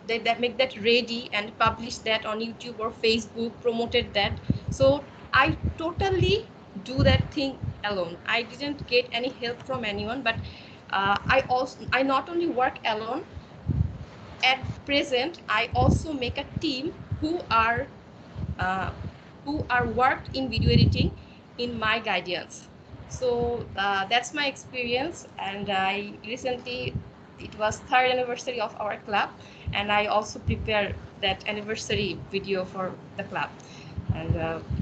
that make that ready and publish that on YouTube or Facebook, promoted that. So I totally do that thing alone. I didn't get any help from anyone, but I not only work alone. At present, I also make a team uh, who are worked in video editing in my guidance. So that's my experience, and I recently, it was 3rd anniversary of our club, and I also prepared that anniversary video for the club. And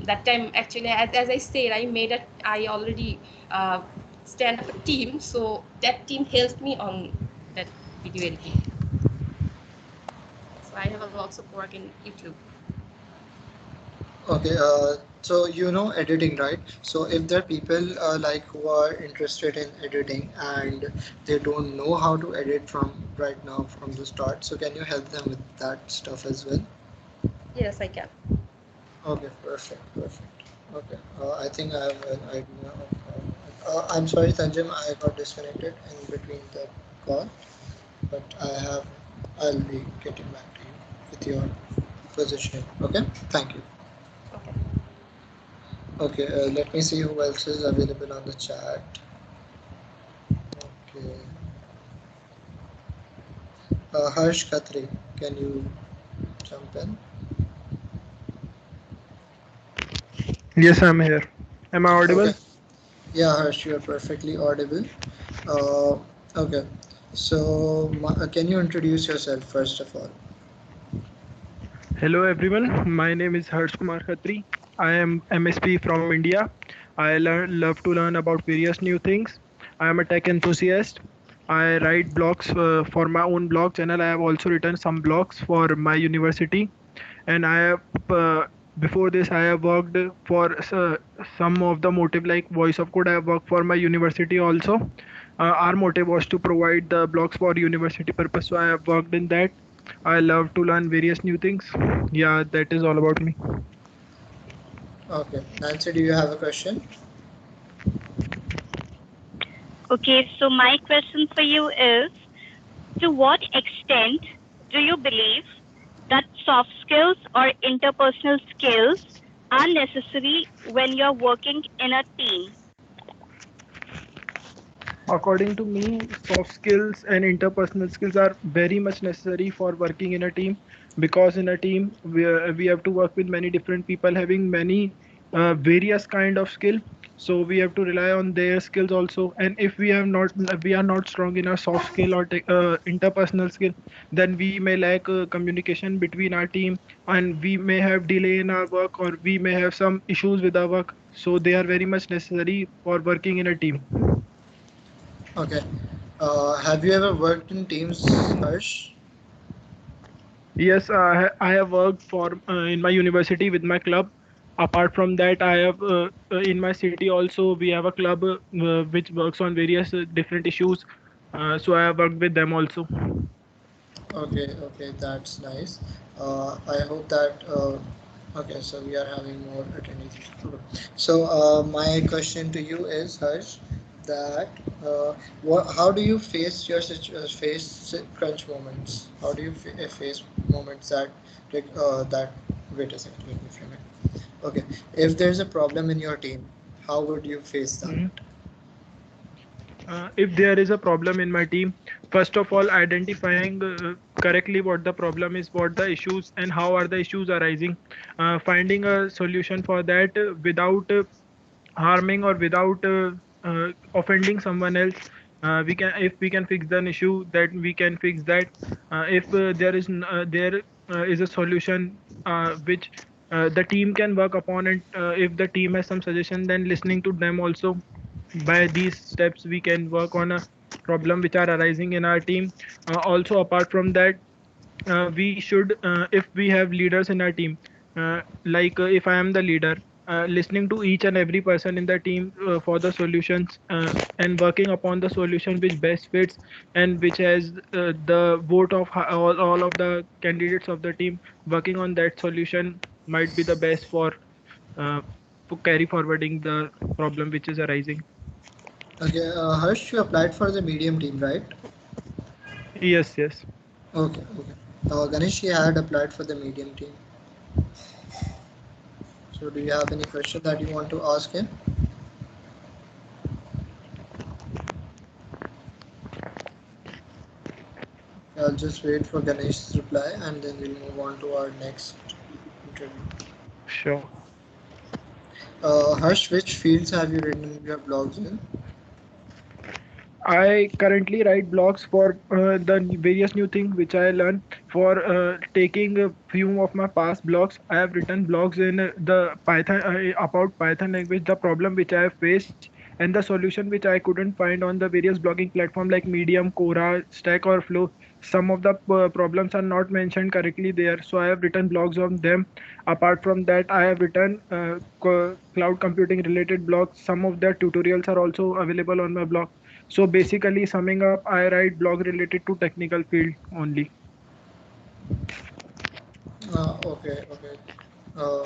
that time, actually, as I said, I already stand up a team, so that team helped me on that video editing. So I have a lots of work in YouTube. Okay, so you know editing, right? So if there are people like who are interested in editing and they don't know how to edit from right now from the start, so can you help them with that stuff as well? Yes, I can. Okay, perfect. Okay, I think I have an idea of. I'm sorry, Tanjim, I got disconnected in between the call, but I'll be getting back to you with your position. Okay, thank you. Okay. Okay, let me see who else is available on the chat. Okay. Harsh Khatri, can you jump in? Yes, I'm here. Am I audible? Okay. Yeah, Harsh, you're perfectly audible. Uh, okay. So, can you introduce yourself first of all? Hello, everyone. My name is Harsh Kumar Khatri. I am MSP from India. Love to learn about various new things. I am a tech enthusiast. I write blogs for my own blog channel. I have also written some blogs for my university, and I have before this I have worked for some of the motive like Voice of Code. I have worked for my university also. Our motive was to provide the blogs for university purpose, so I have worked in that. I love to learn various new things. Yeah, that is all about me. Okay. Nancy, do you have a question? Okay, so my question for you is, to what extent do you believe that soft skills or interpersonal skills are necessary when you're working in a team? According to me, soft skills and interpersonal skills are very much necessary for working in a team, because in a team we have to work with many different people having many various kind of skill. So we have to rely on their skills also. And if we are not strong in our soft skill or interpersonal skill, then we may lack communication between our team, and we may have delay in our work, or we may have some issues with our work. So they are very much necessary for working in a team. Okay. Have you ever worked in teams, Harsh? Yes, I have worked for in my university with my club. Apart from that, I have in my city also we have a club which works on various different issues. So I have worked with them also. Okay, that's nice. I hope that. Okay, so we are having more attendees. So my question to you is, Harsh, that how do you face your face crunch moments? How do you face moments that that? Wait a second, let me frame it. Okay, if there's a problem in your team, how would you face that? Mhm. If there is a problem in my team, first of all, identifying correctly what the problem is, what the issues, and how are the issues arising, finding a solution for that without harming or without offending someone else. We can, if we can fix an issue, that we can fix that. If there is a solution which the team can work upon, and if the team has some suggestion, then listening to them also. By these steps we can work on a problem which are arising in our team. Also, apart from that, we should if we have leaders in our team, if I am the leader, listening to each and every person in the team for the solutions, and working upon the solution which best fits, and which has the vote of all of the candidates of the team. Working on that solution might be the best uh, for carry forwarding the problem which is arising. Okay, Harsh, you applied for the medium team, right? Yes. Okay. Ganesh, he had applied for the medium team. So do you have any question that you want to ask him? I'll just wait for Ganesh's reply and then we'll move on to our next interview. Sure. Harsh, which fields have you written your blogs in? I currently write blogs for the various new things which I learn. For taking a few of my past blogs, I have written blogs in the Python about Python language, the problem which I have faced, and the solution which I couldn't find on the various blogging platform like Medium, Quora, Stack Overflow. Some of the problems are not mentioned correctly there, so I have written blogs on them. Apart from that, I have written cloud computing related blogs. Some of the tutorials are also available on my blog. So basically, summing up, I write blog related to technical field only. Okay. Uh,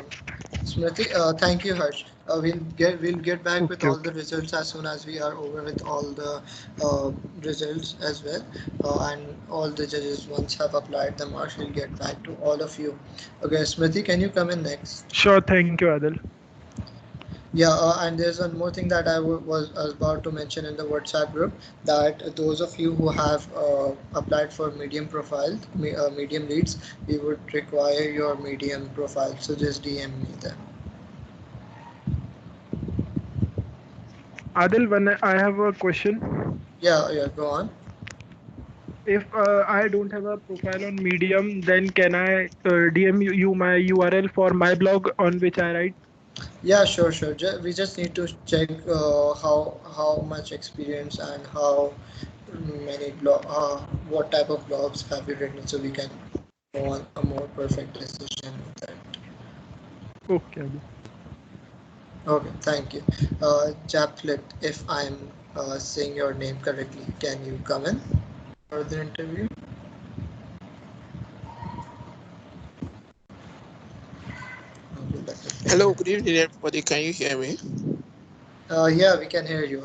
Smriti, thank you, Harsh. We'll get back with Okay, all okay. the results as soon as we are over with all the uh, results as well, and all the judges once have applied the marks. We'll get back to all of you. Okay, Smriti, can you come in next? Sure, thank you, Adil. Yeah, and there's one more thing that I was about to mention in the WhatsApp group that those of you who have applied for medium profile, medium leads, we would require your medium profile. So just DM me them. Adil, when I have a question. Yeah, go on. If I don't have a profile on Medium, then can I DM you my URL for my blog on which I write? Yeah, sure. We just need to check how much experience and how many what type of blogs have you written, so we can go on a more perfect decision with that. Okay, Adil. Okay, thank you. Japlet, if I'm saying your name correctly, can you come in for the interview? Okay, let me ping Hello, him. good evening, everybody. Can you hear me? Yeah, we can hear you.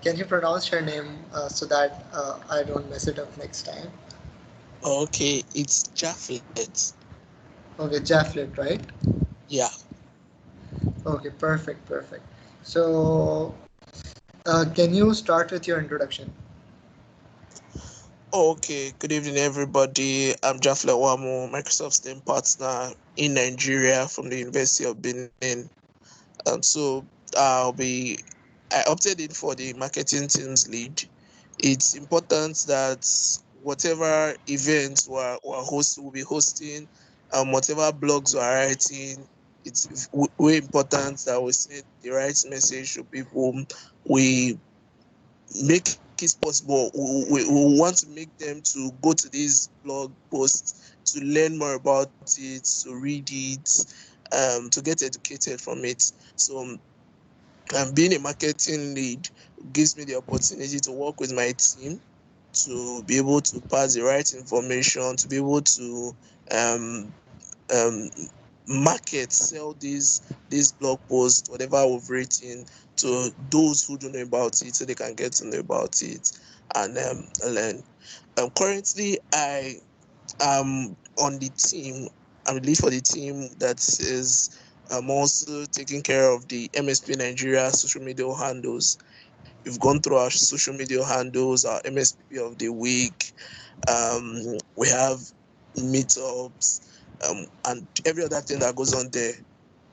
Can you pronounce your name so that I don't mess it up next time? Okay, it's Jafflet. Okay, Japlet, right? Yeah. Okay, perfect. So, can you start with your introduction? Okay, good evening, everybody. I'm Jafflet Wamo, Microsoft STEM partner in Nigeria from the University of Benin. So I opted in for the marketing teams lead. It's important that whatever events we'll be hosting, whatever blogs we're writing, it's way important that we send the right message to people. We make it possible. We want to make them to go to this blog post to learn more about it, to read it, to get educated from it. So being a marketing lead gives me the opportunity to work with my team to be able to pass the right information, to be able to um, um, market, sell these blog posts, whatever we've written, to those who don't know about it, so they can get to know about it and learn. Currently, I am on the team. I'm the lead for the team that is also taking care of the MSP Nigeria social media handles. We've gone through our social media handles, our MSP of the week. We have meetups, and every other thing that goes on there.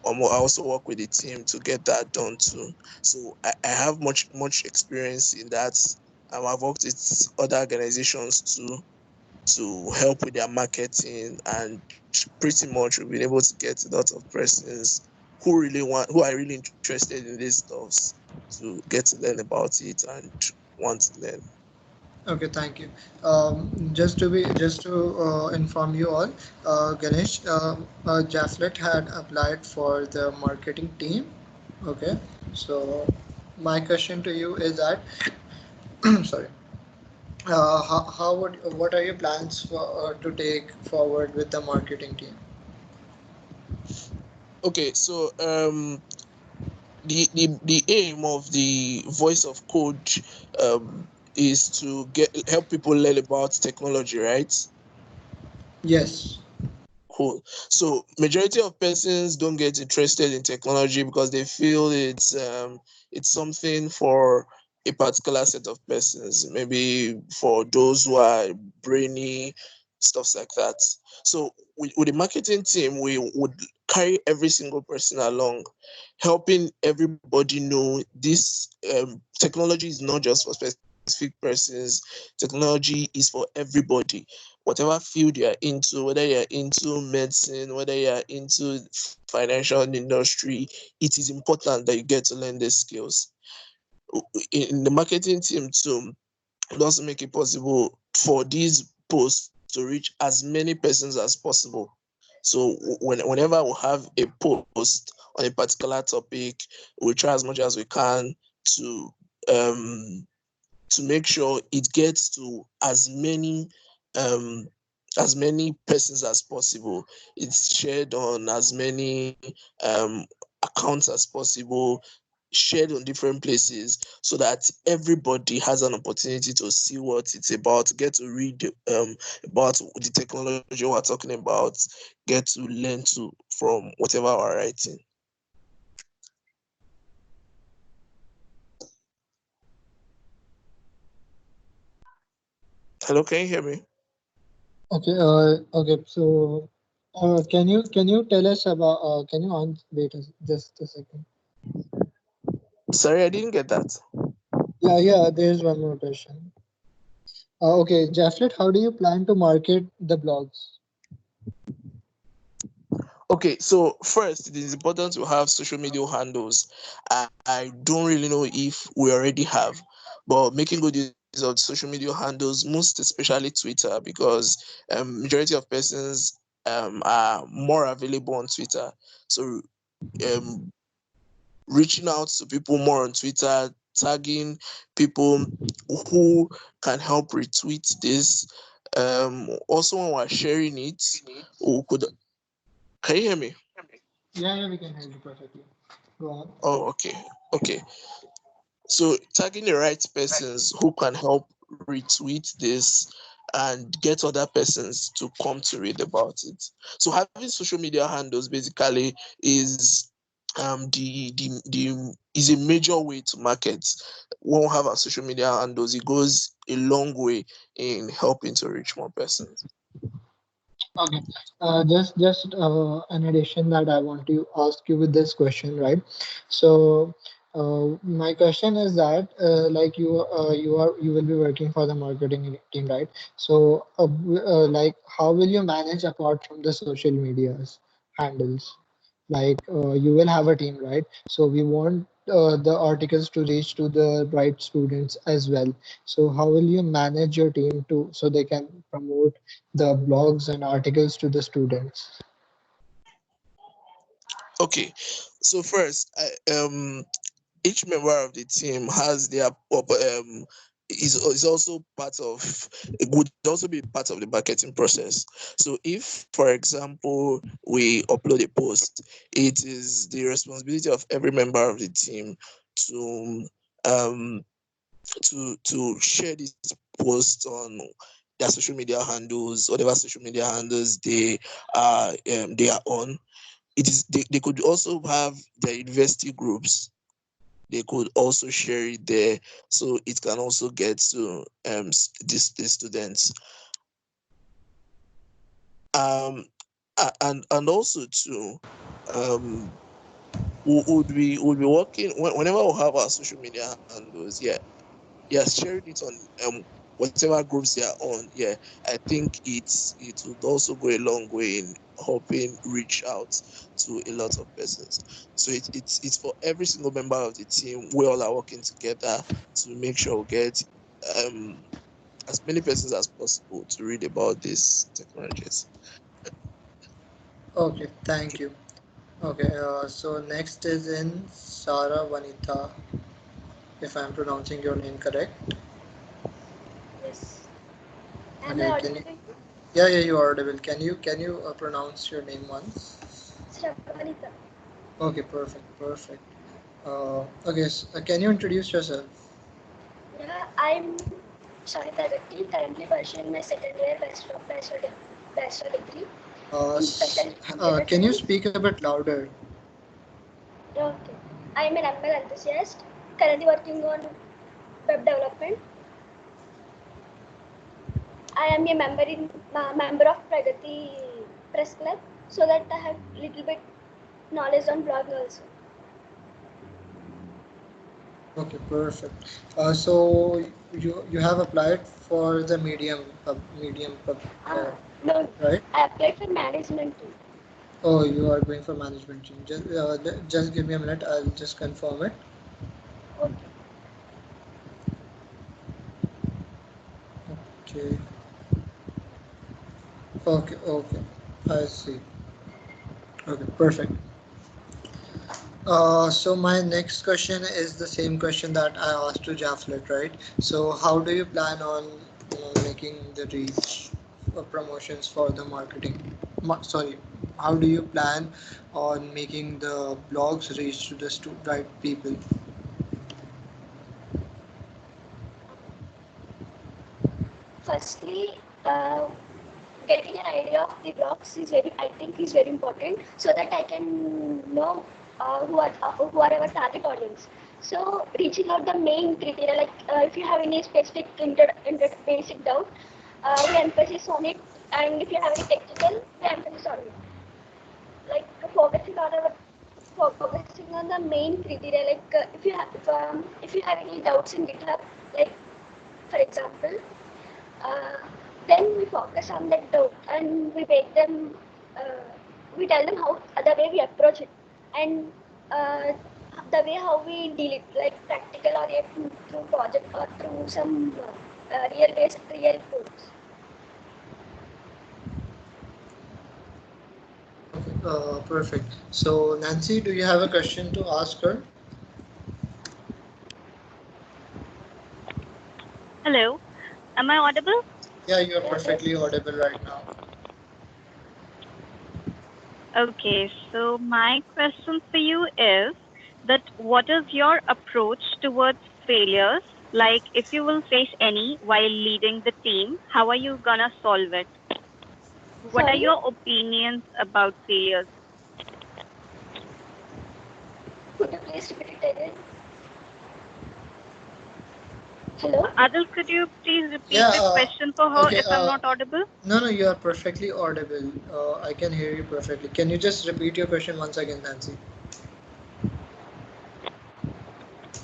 I also work with the team to get that done too. So I have much experience in that. I've worked with other organizations too to help with their marketing, and pretty much we've been able to get a lot of persons who are really interested in these stuffs to get to learn about it and want to learn. Okay, thank you. Just to inform you all, Ganesh, Jaflet had applied for the marketing team. Okay, so my question to you is that, sorry, how would what are your plans for to take forward with the marketing team? Okay, so the aim of the voice of code is to help people learn about technology, right? Yes. Cool. So majority of persons don't get interested in technology because they feel it's something for a particular set of persons, maybe for those who are brainy, stuff like that. So with the marketing team, we would carry every single person along, helping everybody know this technology is not just for specific persons. Technology is for everybody, whatever field you're into, whether you're into medicine, whether you're into financial industry, it is important that you get to learn these skills. In the marketing team too, it also make it possible for these posts to reach as many persons as possible. So whenever we have a post on a particular topic, we try as much as we can to um, to make sure it gets to um, as many persons as possible. It's shared on as many um, accounts as possible, shared on different places, so that everybody has an opportunity to see what it's about, get to read about the technology we're talking about, get to learn to from whatever we're writing. Hello, can you hear me? Okay. Okay. So, can you tell us about? Can you wait just a second? Sorry, I didn't get that. Yeah. Yeah. There's one more question. Okay, Jafflet, how do you plan to market the blogs? Okay, so first, it is important to have social media handles. I don't really know if we already have, but making good use of social media handles, most especially Twitter, because majority of persons are more available on Twitter. So um, reaching out to people more on Twitter, tagging people who can help retweet this. Also, when we're sharing it, we could. Can you hear me? Yeah, yeah, we can hear you perfectly. Go on. Oh, okay. Okay. So tagging the right persons who can help retweet this and get other persons to come to read about it. So having social media handles basically is the is a major way to market. When we have our social media handles, it goes a long way in helping to reach more persons. Okay. Just an addition that I want to ask you with this question, right? So, my question is that, like you will be working for the marketing team, right? So, like, how will you manage apart from the social medias handles? Like, you will have a team, right? So we want the articles to reach to the right students as well. So how will you manage your team to so they can promote the blogs and articles to the students? Okay. So first, each member of the team has their is also part of would also be part of the marketing process. So if, for example, we upload a post, it is the responsibility of every member of the team to um to share this post on their social media handles, whatever social media handles they are on. It is they could also have their university groups, they could also share it there, so it can also get to the students. And also too, um would be working whenever we have our social media handles. Yeah, yeah, sharing it on whatever groups they are on. Yeah, I think it would also go a long way in helping reach out to a lot of persons. So it's for every single member of the team. We all are working together to make sure we get um as many persons as possible to read about these technologies. Okay, thank you. Okay, so next is in Sara Vanita, if I'm pronouncing your name correct. Yes. Am I Okay, can audible you? to you? Yeah, yeah, you are audible. Can you pronounce your name once? Shravanita. Okay, perfect, perfect. Okay, can you introduce yourself? Yeah, I'm Shanita Reddy, currently pursuing my second year Bachelor of Biology. bachelor degree Uh, in s- specialized computer can you science. speak a bit louder? Okay. I am an ML enthusiast, currently working on web development. I am a member of Pragati Press Club, so that I have little bit knowledge on blogging also. Okay, perfect. So you have applied for the medium No, right? I applied for management too. Oh, you are going for management team. Just give me a minute. I'll just confirm it. Okay. Okay. Okay. Okay. I see. Okay. Perfect. So my next question is the same question that I asked to Jaflet, right? So how do you plan on making the reach promotions for the marketing? Sorry, how do you plan on making the blogs reach to the right people? Firstly, getting an idea of the blogs I think is very important, so that I can know who are our target audience. So reaching out the main criteria, like if you have any specific basic doubt, we emphasis on it, and if you have any technical, we emphasis on it. Like focusing on the main criteria, like if you have any doubts in GitHub, like for example, uh, then we focus on that doubt, and we make them, uh, we tell them how the way we approach it, and uh, the way how we deal it, like practical or through project or through some real codes. Okay, perfect. So Nancy, do you have a question to ask her? Hello, am I audible? Yeah, you are perfectly audible right now. Okay, so my question for you is that what is your approach towards failures? Like if you will face any while leading the team, how are you gonna solve it? What are Sorry? your opinions about failures? Could you please repeat it again? Hello? Adil, could you please repeat Yeah. the question for her Okay. if I'm not audible? No, you are perfectly audible. I can hear you perfectly. Can you just repeat your question once again, Nancy?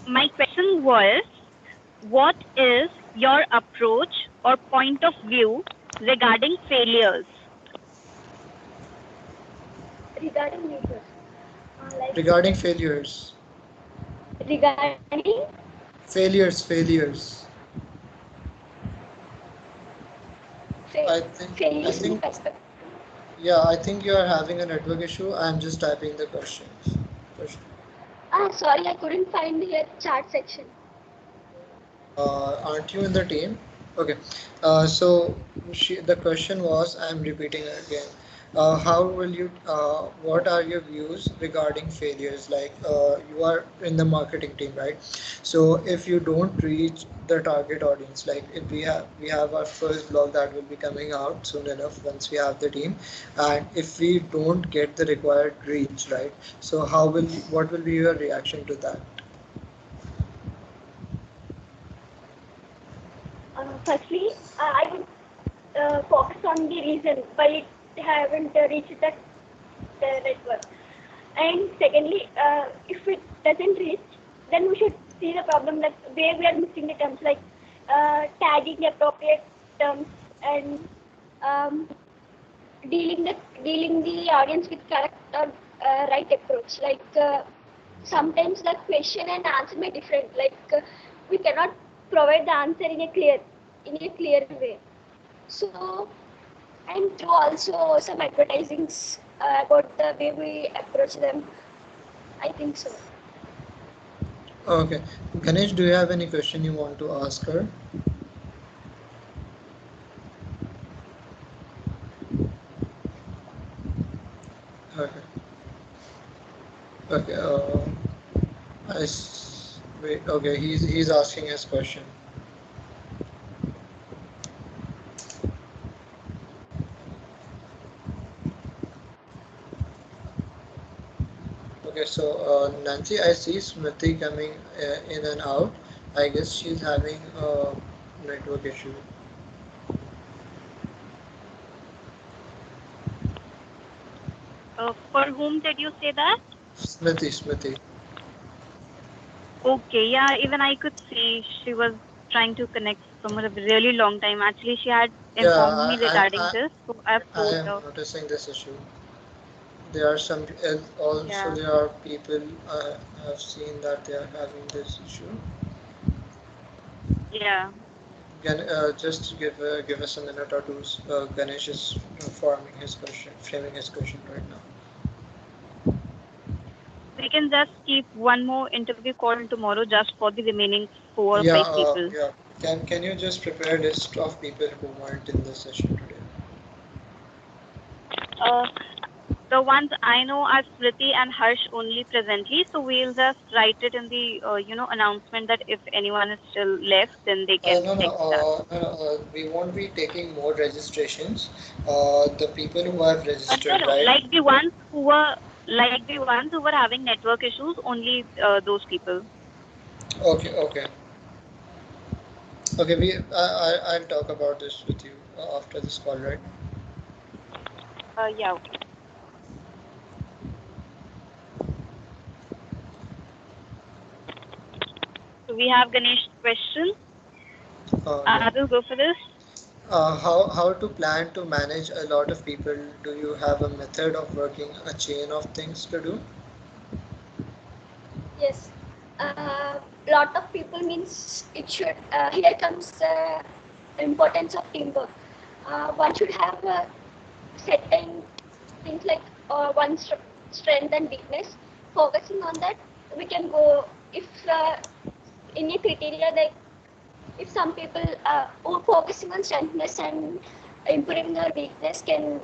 My question was, what is your approach or point of view regarding failures? Regarding failures. Regarding failures. Regarding Failures. I failures in think perspective. yeah, I think you are having a network issue. I'm just typing the questions. Sorry, I couldn't find your chat section. Aren't you in the team? Okay. So the question was, I'm repeating it again. How will you? What are your views regarding failures? Like you are in the marketing team, right? So if you don't reach the target audience, like if we have our first blog that will be coming out soon enough once we have the team, and if we don't get the required reach, right? So what will be your reaction to that? Firstly, I would focus on the reason why it haven't reached that network. And secondly, if it doesn't reach, then we should see the problem, like where we are missing the terms, like tagging appropriate terms, and um, dealing the audience with correct or right approach. Like sometimes the question and answer may different. Like we cannot provide the answer in a clear way. So, and through also some advertisings about the way we approach them. I think so. Okay. Ganesh, do you have any question you want to ask her? Okay. Okay. Wait. Okay. He's asking his question. Okay, so Nancy, I see Smriti coming in and out. I guess she's having a network issue. For whom did you say that? Smriti. Okay, yeah, even I could see she was trying to connect from a really long time. Actually, she had Yeah, informed me regarding this, so I've I told am her. noticing this issue. There are some, also Yeah, there are people I've seen that they are having this issue. yeah. Just give us a minute or two. Ganesh is framing his question right now. We can just keep one more interview call tomorrow just for the remaining 4 or 5 Yeah, people. yeah. Can you just prepare a list of people who weren't in this session today? Uh, the ones I know are Smriti and Harsh only presently, so we'll just write it in the announcement that if anyone is still left, then they can No, no, text us. we won't be taking more registrations. The people who have No, registered, no, right? like the ones who were having network issues, only those people. Okay, okay, okay. I'll talk about this with you after this call, right? Yeah. Okay. So we have Ganesh question. Yeah. I will go for this. How to plan to manage a lot of people? Do you have a method of working a chain of things to do? Yes. Lot of people means it should. Here comes the importance of teamwork. One should have certain things like one's strength and weakness. Focusing on that, we can go. If any criteria like if some people who focusing on strengthness and improving their weakness can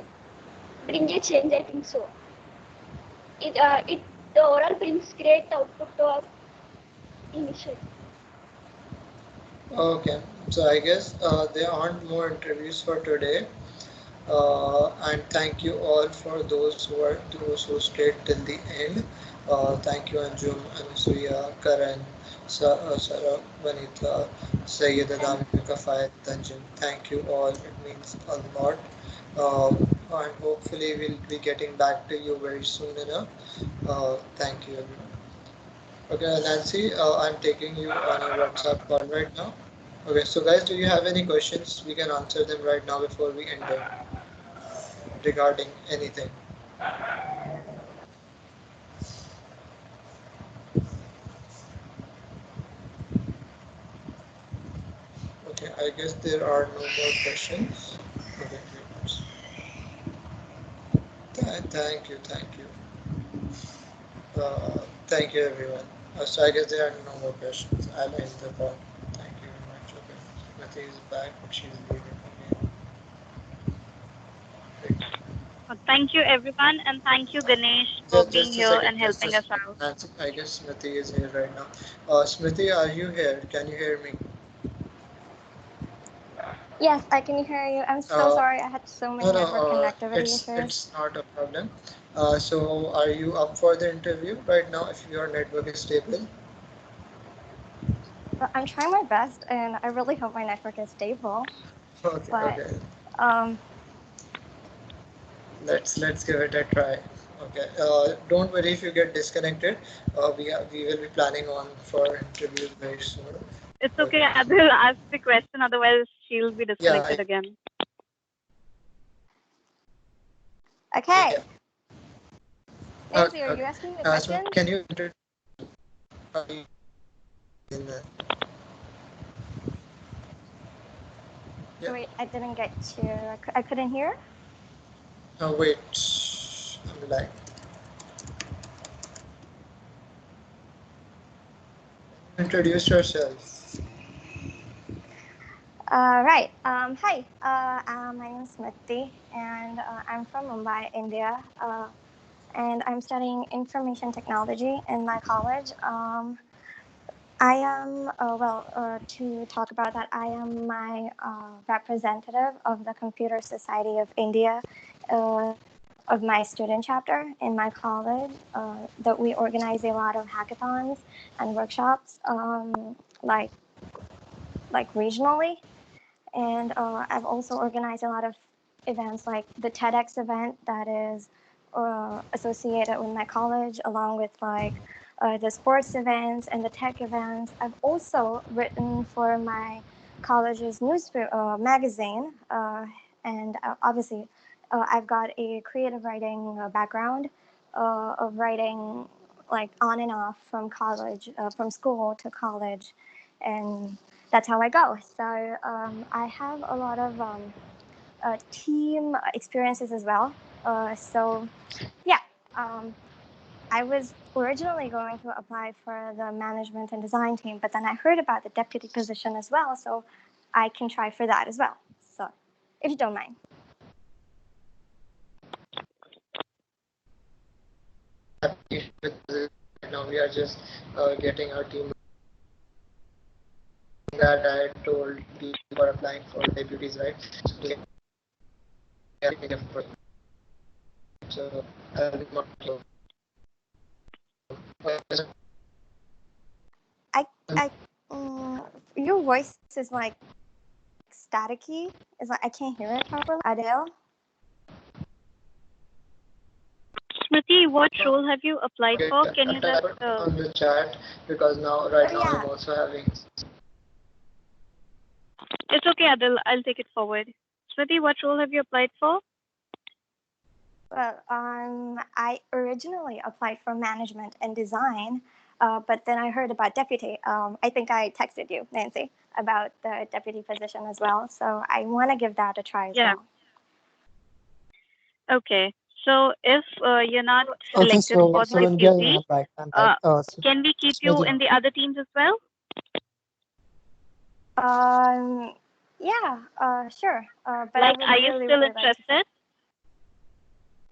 bring a change. I think so. It the overall brings great output to our initiative. Okay, so I guess there aren't more interviews for today. And thank you all for those who stayed till the end. Thank you Anjum, Anasuya, Karan, Sarah, Vanita, Sayyid Adamika, Fayed, Tanjim. Thank you all. It means a lot. And hopefully we'll be getting back to you very soon enough. Thank you everyone. Okay, Nancy, I'm taking you on a WhatsApp call right now. Okay, so guys, do you have any questions? We can answer them right now before we end it regarding anything. Okay, I guess there are no more questions. Okay, thank you. Thank you everyone. So I guess there are no more questions. I'll end the call. Thank you very much. Okay, Smriti is back, but she's leaving again. Thank you, everyone, and thank you, Ganesh, for being Just a here second. and helping us out. Nancy, I guess Smriti is here right now. Smriti, are you here? Can you hear me? Yes, I can hear you. I'm so Uh, sorry. I had so many network connectivity issues. it's not a problem. So are you up for the interview right now if your network is stable? I'm trying my best, and I really hope my network is stable. Okay, But okay. um, Let's give it a try. Okay. Don't worry if you get disconnected. We will be planning on for interviews very soon. It's okay. I will ask the question, otherwise she'll be Yeah. disconnected again. okay. Nancy, are you asking the question? So can you enter in Wait, I didn't get you. I couldn't hear. wait. I'm like. Introduce yourself. Right. Hi. My name is Smriti, and I'm from Mumbai, India. And I'm studying information technology in my college. I am, to talk about that, I am my representative of the Computer Society of India. of my student chapter in my college, that we organize a lot of hackathons and workshops, like regionally. And I've also organized a lot of events like the TEDx event that is associated with my college, along with like the sports events and the tech events. I've also written for my college's magazine, and obviously I've got a creative writing background of writing like on and off from college, from school to college, and that's how I go. So I have a lot of team experiences as well. So yeah, I was originally going to apply for the management and design team, but then I heard about the deputy position as well, so I can try for that as well. So if you don't mind. Now we are just getting our team that I told people are applying for deputies, right? So they are getting a first. So I'll be more clear. Your voice is like staticky. It's like I can't hear it properly. Adele? Smriti, what role have you applied for? Can you just on the chat, because right now I'm also having. It's okay, Adil. I'll take it forward. Smriti, what role have you applied for? Well, I originally applied for management and design, but then I heard about deputy. I think I texted you, Nancy, about the deputy position as well. So I want to give that a try as well. Okay. So if you're not selected for the deputy, can we keep you in the other teams as well? Yeah, sure. But like, are you still interested?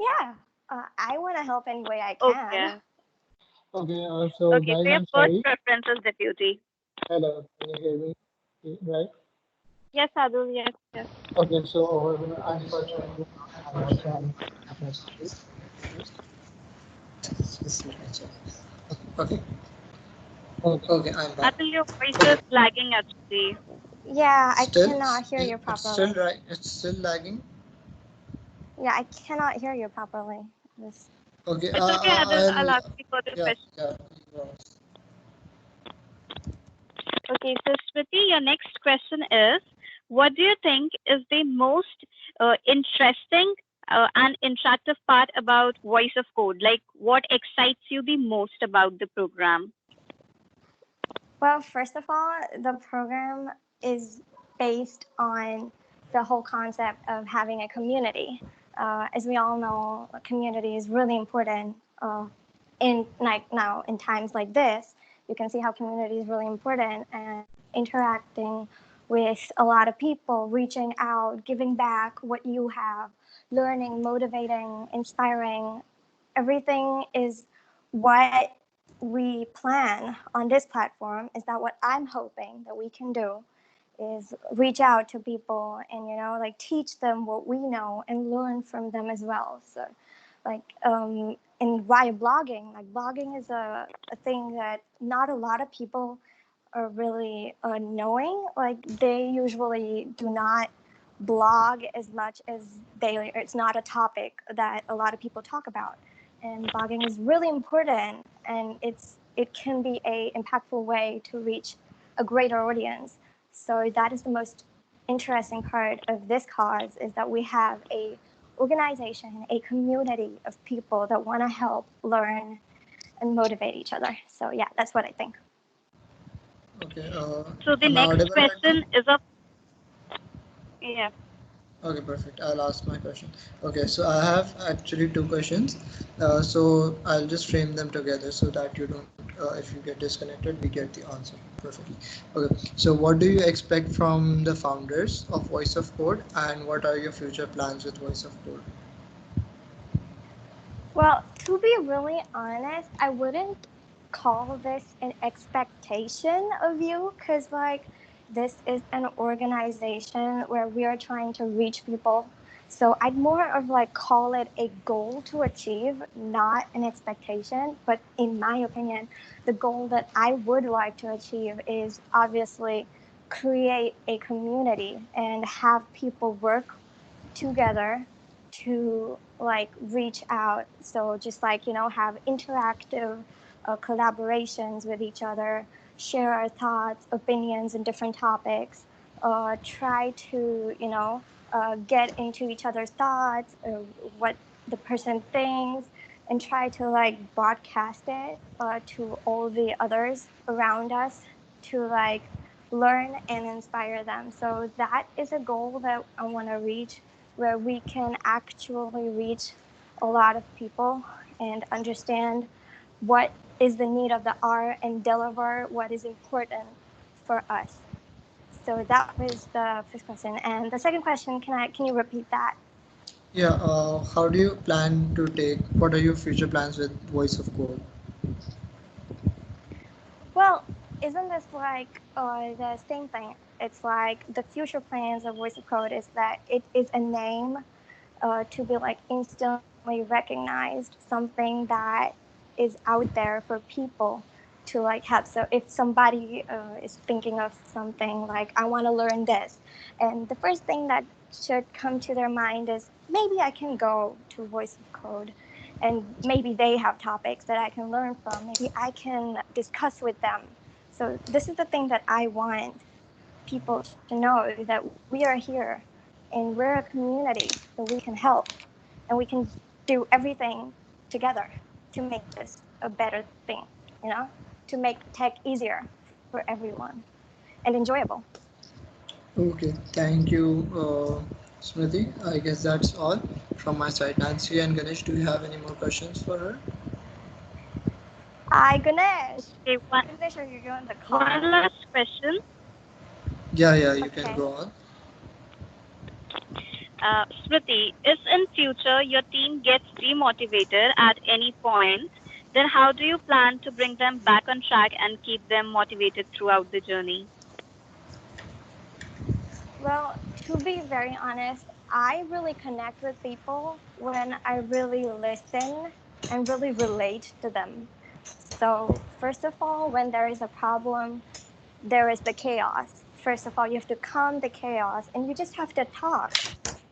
Yeah, I want to help any way I can. Okay, so okay, guys, so your I'm first sorry. preference is deputy. Hello, can you hear me? Right? Yes, Adil, yes. Okay, so unfortunately, okay. Okay, I'm back. Adil, your voice is lagging actually. Yeah, I cannot hear you properly. It's still right. It's still lagging. Yeah, I cannot hear you properly. Okay. It's okay, Adil. I'll ask you further questions. Yeah. Okay, so Smriti, your next question is, what do you think is the most interesting and interactive part about Voice of Code? Like, what excites you the most about the program? Well, first of all, the program is based on the whole concept of having a community. As we all know, a community is really important in times like this. You can see how community is really important, and interacting with a lot of people, reaching out, giving back what you have, learning, motivating, inspiring. Everything is what we plan on this platform. Is that what I'm hoping that we can do, is reach out to people and like teach them what we know and learn from them as well. So like and via blogging, like blogging is a thing that not a lot of people are really knowing. Like they usually do not blog as much as it's not a topic that a lot of people talk about, and blogging is really important, and it can be a impactful way to reach a greater audience. So that is the most interesting part of this cause, is that we have a organization, a community of people that want to help, learn, and motivate each other. So yeah, that's what I think. Okay. So the next question is a Okay, perfect. I'll ask my question. Okay, so I have actually two questions. So I'll just frame them together so that you don't, if you get disconnected, we get the answer perfectly. Okay, so what do you expect from the founders of Voice of Code, and what are your future plans with Voice of Code? Well, to be really honest, I wouldn't call this an expectation of you, because like this is an organization where we are trying to reach people. So I'd more of like call it a goal to achieve, not an expectation. But in my opinion, the goal that I would like to achieve is obviously create a community and have people work together to like reach out. So just like, have interactive collaborations with each other, share our thoughts, opinions in different topics, try to, get into each other's thoughts, what the person thinks, and try to like broadcast it to all the others around us to like learn and inspire them. So that is a goal that I want to reach, where we can actually reach a lot of people and understand what is the need of the hour and deliver what is important for us. So that was the first question. And the second question, can you repeat that? Yeah, how do you plan to take, what are your future plans with Voice of Code? Well, isn't this like the same thing? It's like the future plans of Voice of Code is that it is a name to be like instantly recognized, something that is out there for people to like have. So if somebody is thinking of something like, I want to learn this, and the first thing that should come to their mind is, maybe I can go to Voice of Code and maybe they have topics that I can learn from. Maybe I can discuss with them. So this is the thing that I want people to know, that we are here and we're a community, so we can help and we can do everything together to make this a better thing, to make tech easier for everyone and enjoyable. Okay, thank you, Smriti. I guess that's all from my side. Nancy and Ganesh, do you have any more questions for her? Hi, Ganesh. Okay, Ganesh, are you on the call? one last question. Yeah, you Okay. can go on. Smriti, if in future your team gets demotivated at any point, then how do you plan to bring them back on track and keep them motivated throughout the journey? Well, to be very honest, I really connect with people when I really listen and really relate to them. So, first of all, when there is a problem, there is the chaos. First of all, you have to calm the chaos and you just have to talk.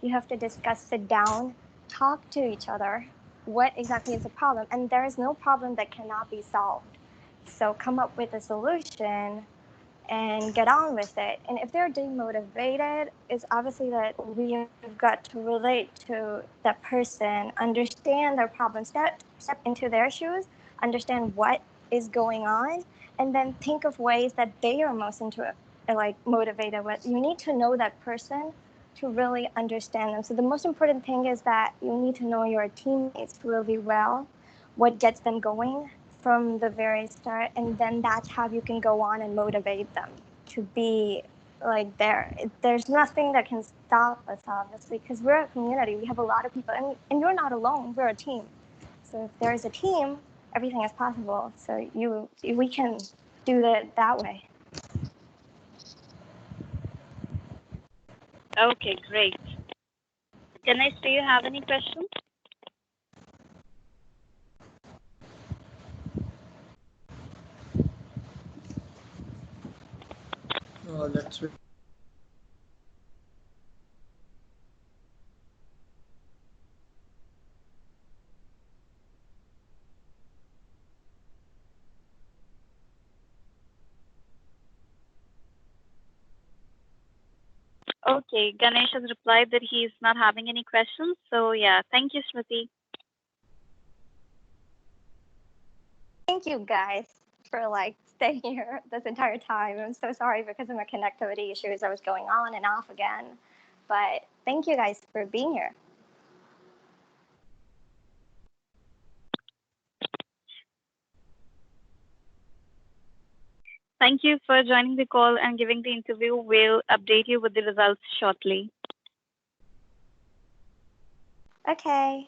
You have to discuss, sit down, talk to each other. What exactly is the problem? And there is no problem that cannot be solved. So, come up with a solution and get on with it. And if they're demotivated, it's obviously that we've got to relate to that person, understand their problem, step into their shoes, understand what is going on, and then think of ways that they are most motivated with. You need to know that person to really understand them. So the most important thing is that you need to know your teammates really well, what gets them going from the very start, and then that's how you can go on and motivate them to be like there. There's nothing that can stop us, obviously, because we're a community. We have a lot of people, and you're not alone. We're a team. So if there's a team, everything is possible. So we can do it that way. Okay, great. Ganesh, do you have any questions? Let's wait. Okay, Ganesh has replied that he is not having any questions. So yeah, thank you, Smriti. Thank you guys for staying here this entire time. I'm so sorry because of my connectivity issues. I was going on and off again. But thank you guys for being here. Thank you for joining the call and giving the interview. We'll update you with the results shortly. Okay.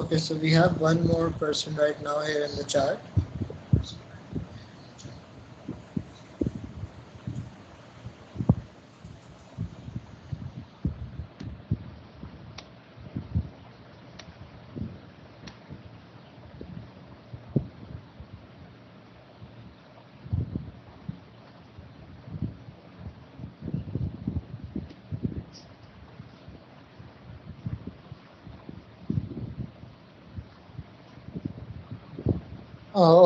Okay, so we have one more person right now here in the chat.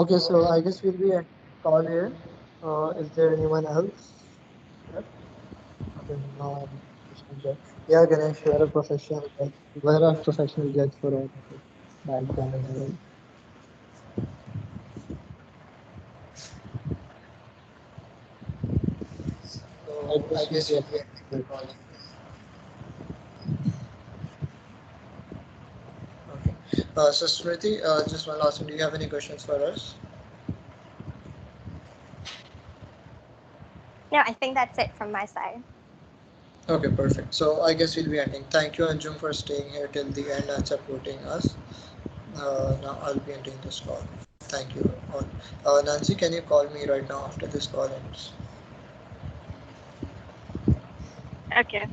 Okay, so I guess we'll be at call here. Is there anyone else? Yep. Okay, no additional judge. Yeah, Ganesh, you are a professional judge. You were a professional judge for all of it back then as well. So I guess we'll be ending the call. Okay. So Smriti, just one last one. Do you have any questions for us? No, I think that's it from my side. Okay, perfect. So I guess we'll be ending. Thank you, Anjum, for staying here till the end and supporting us. Now I'll be ending this call. Thank you all. Nancy, can you call me right now after this call ends? Okay.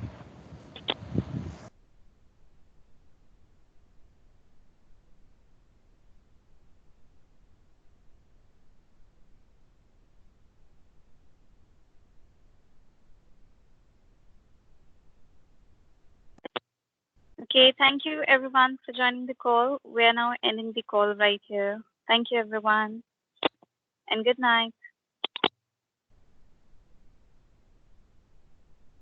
Okay, thank you everyone for joining the call. We are now ending the call right here. Thank you everyone and good night.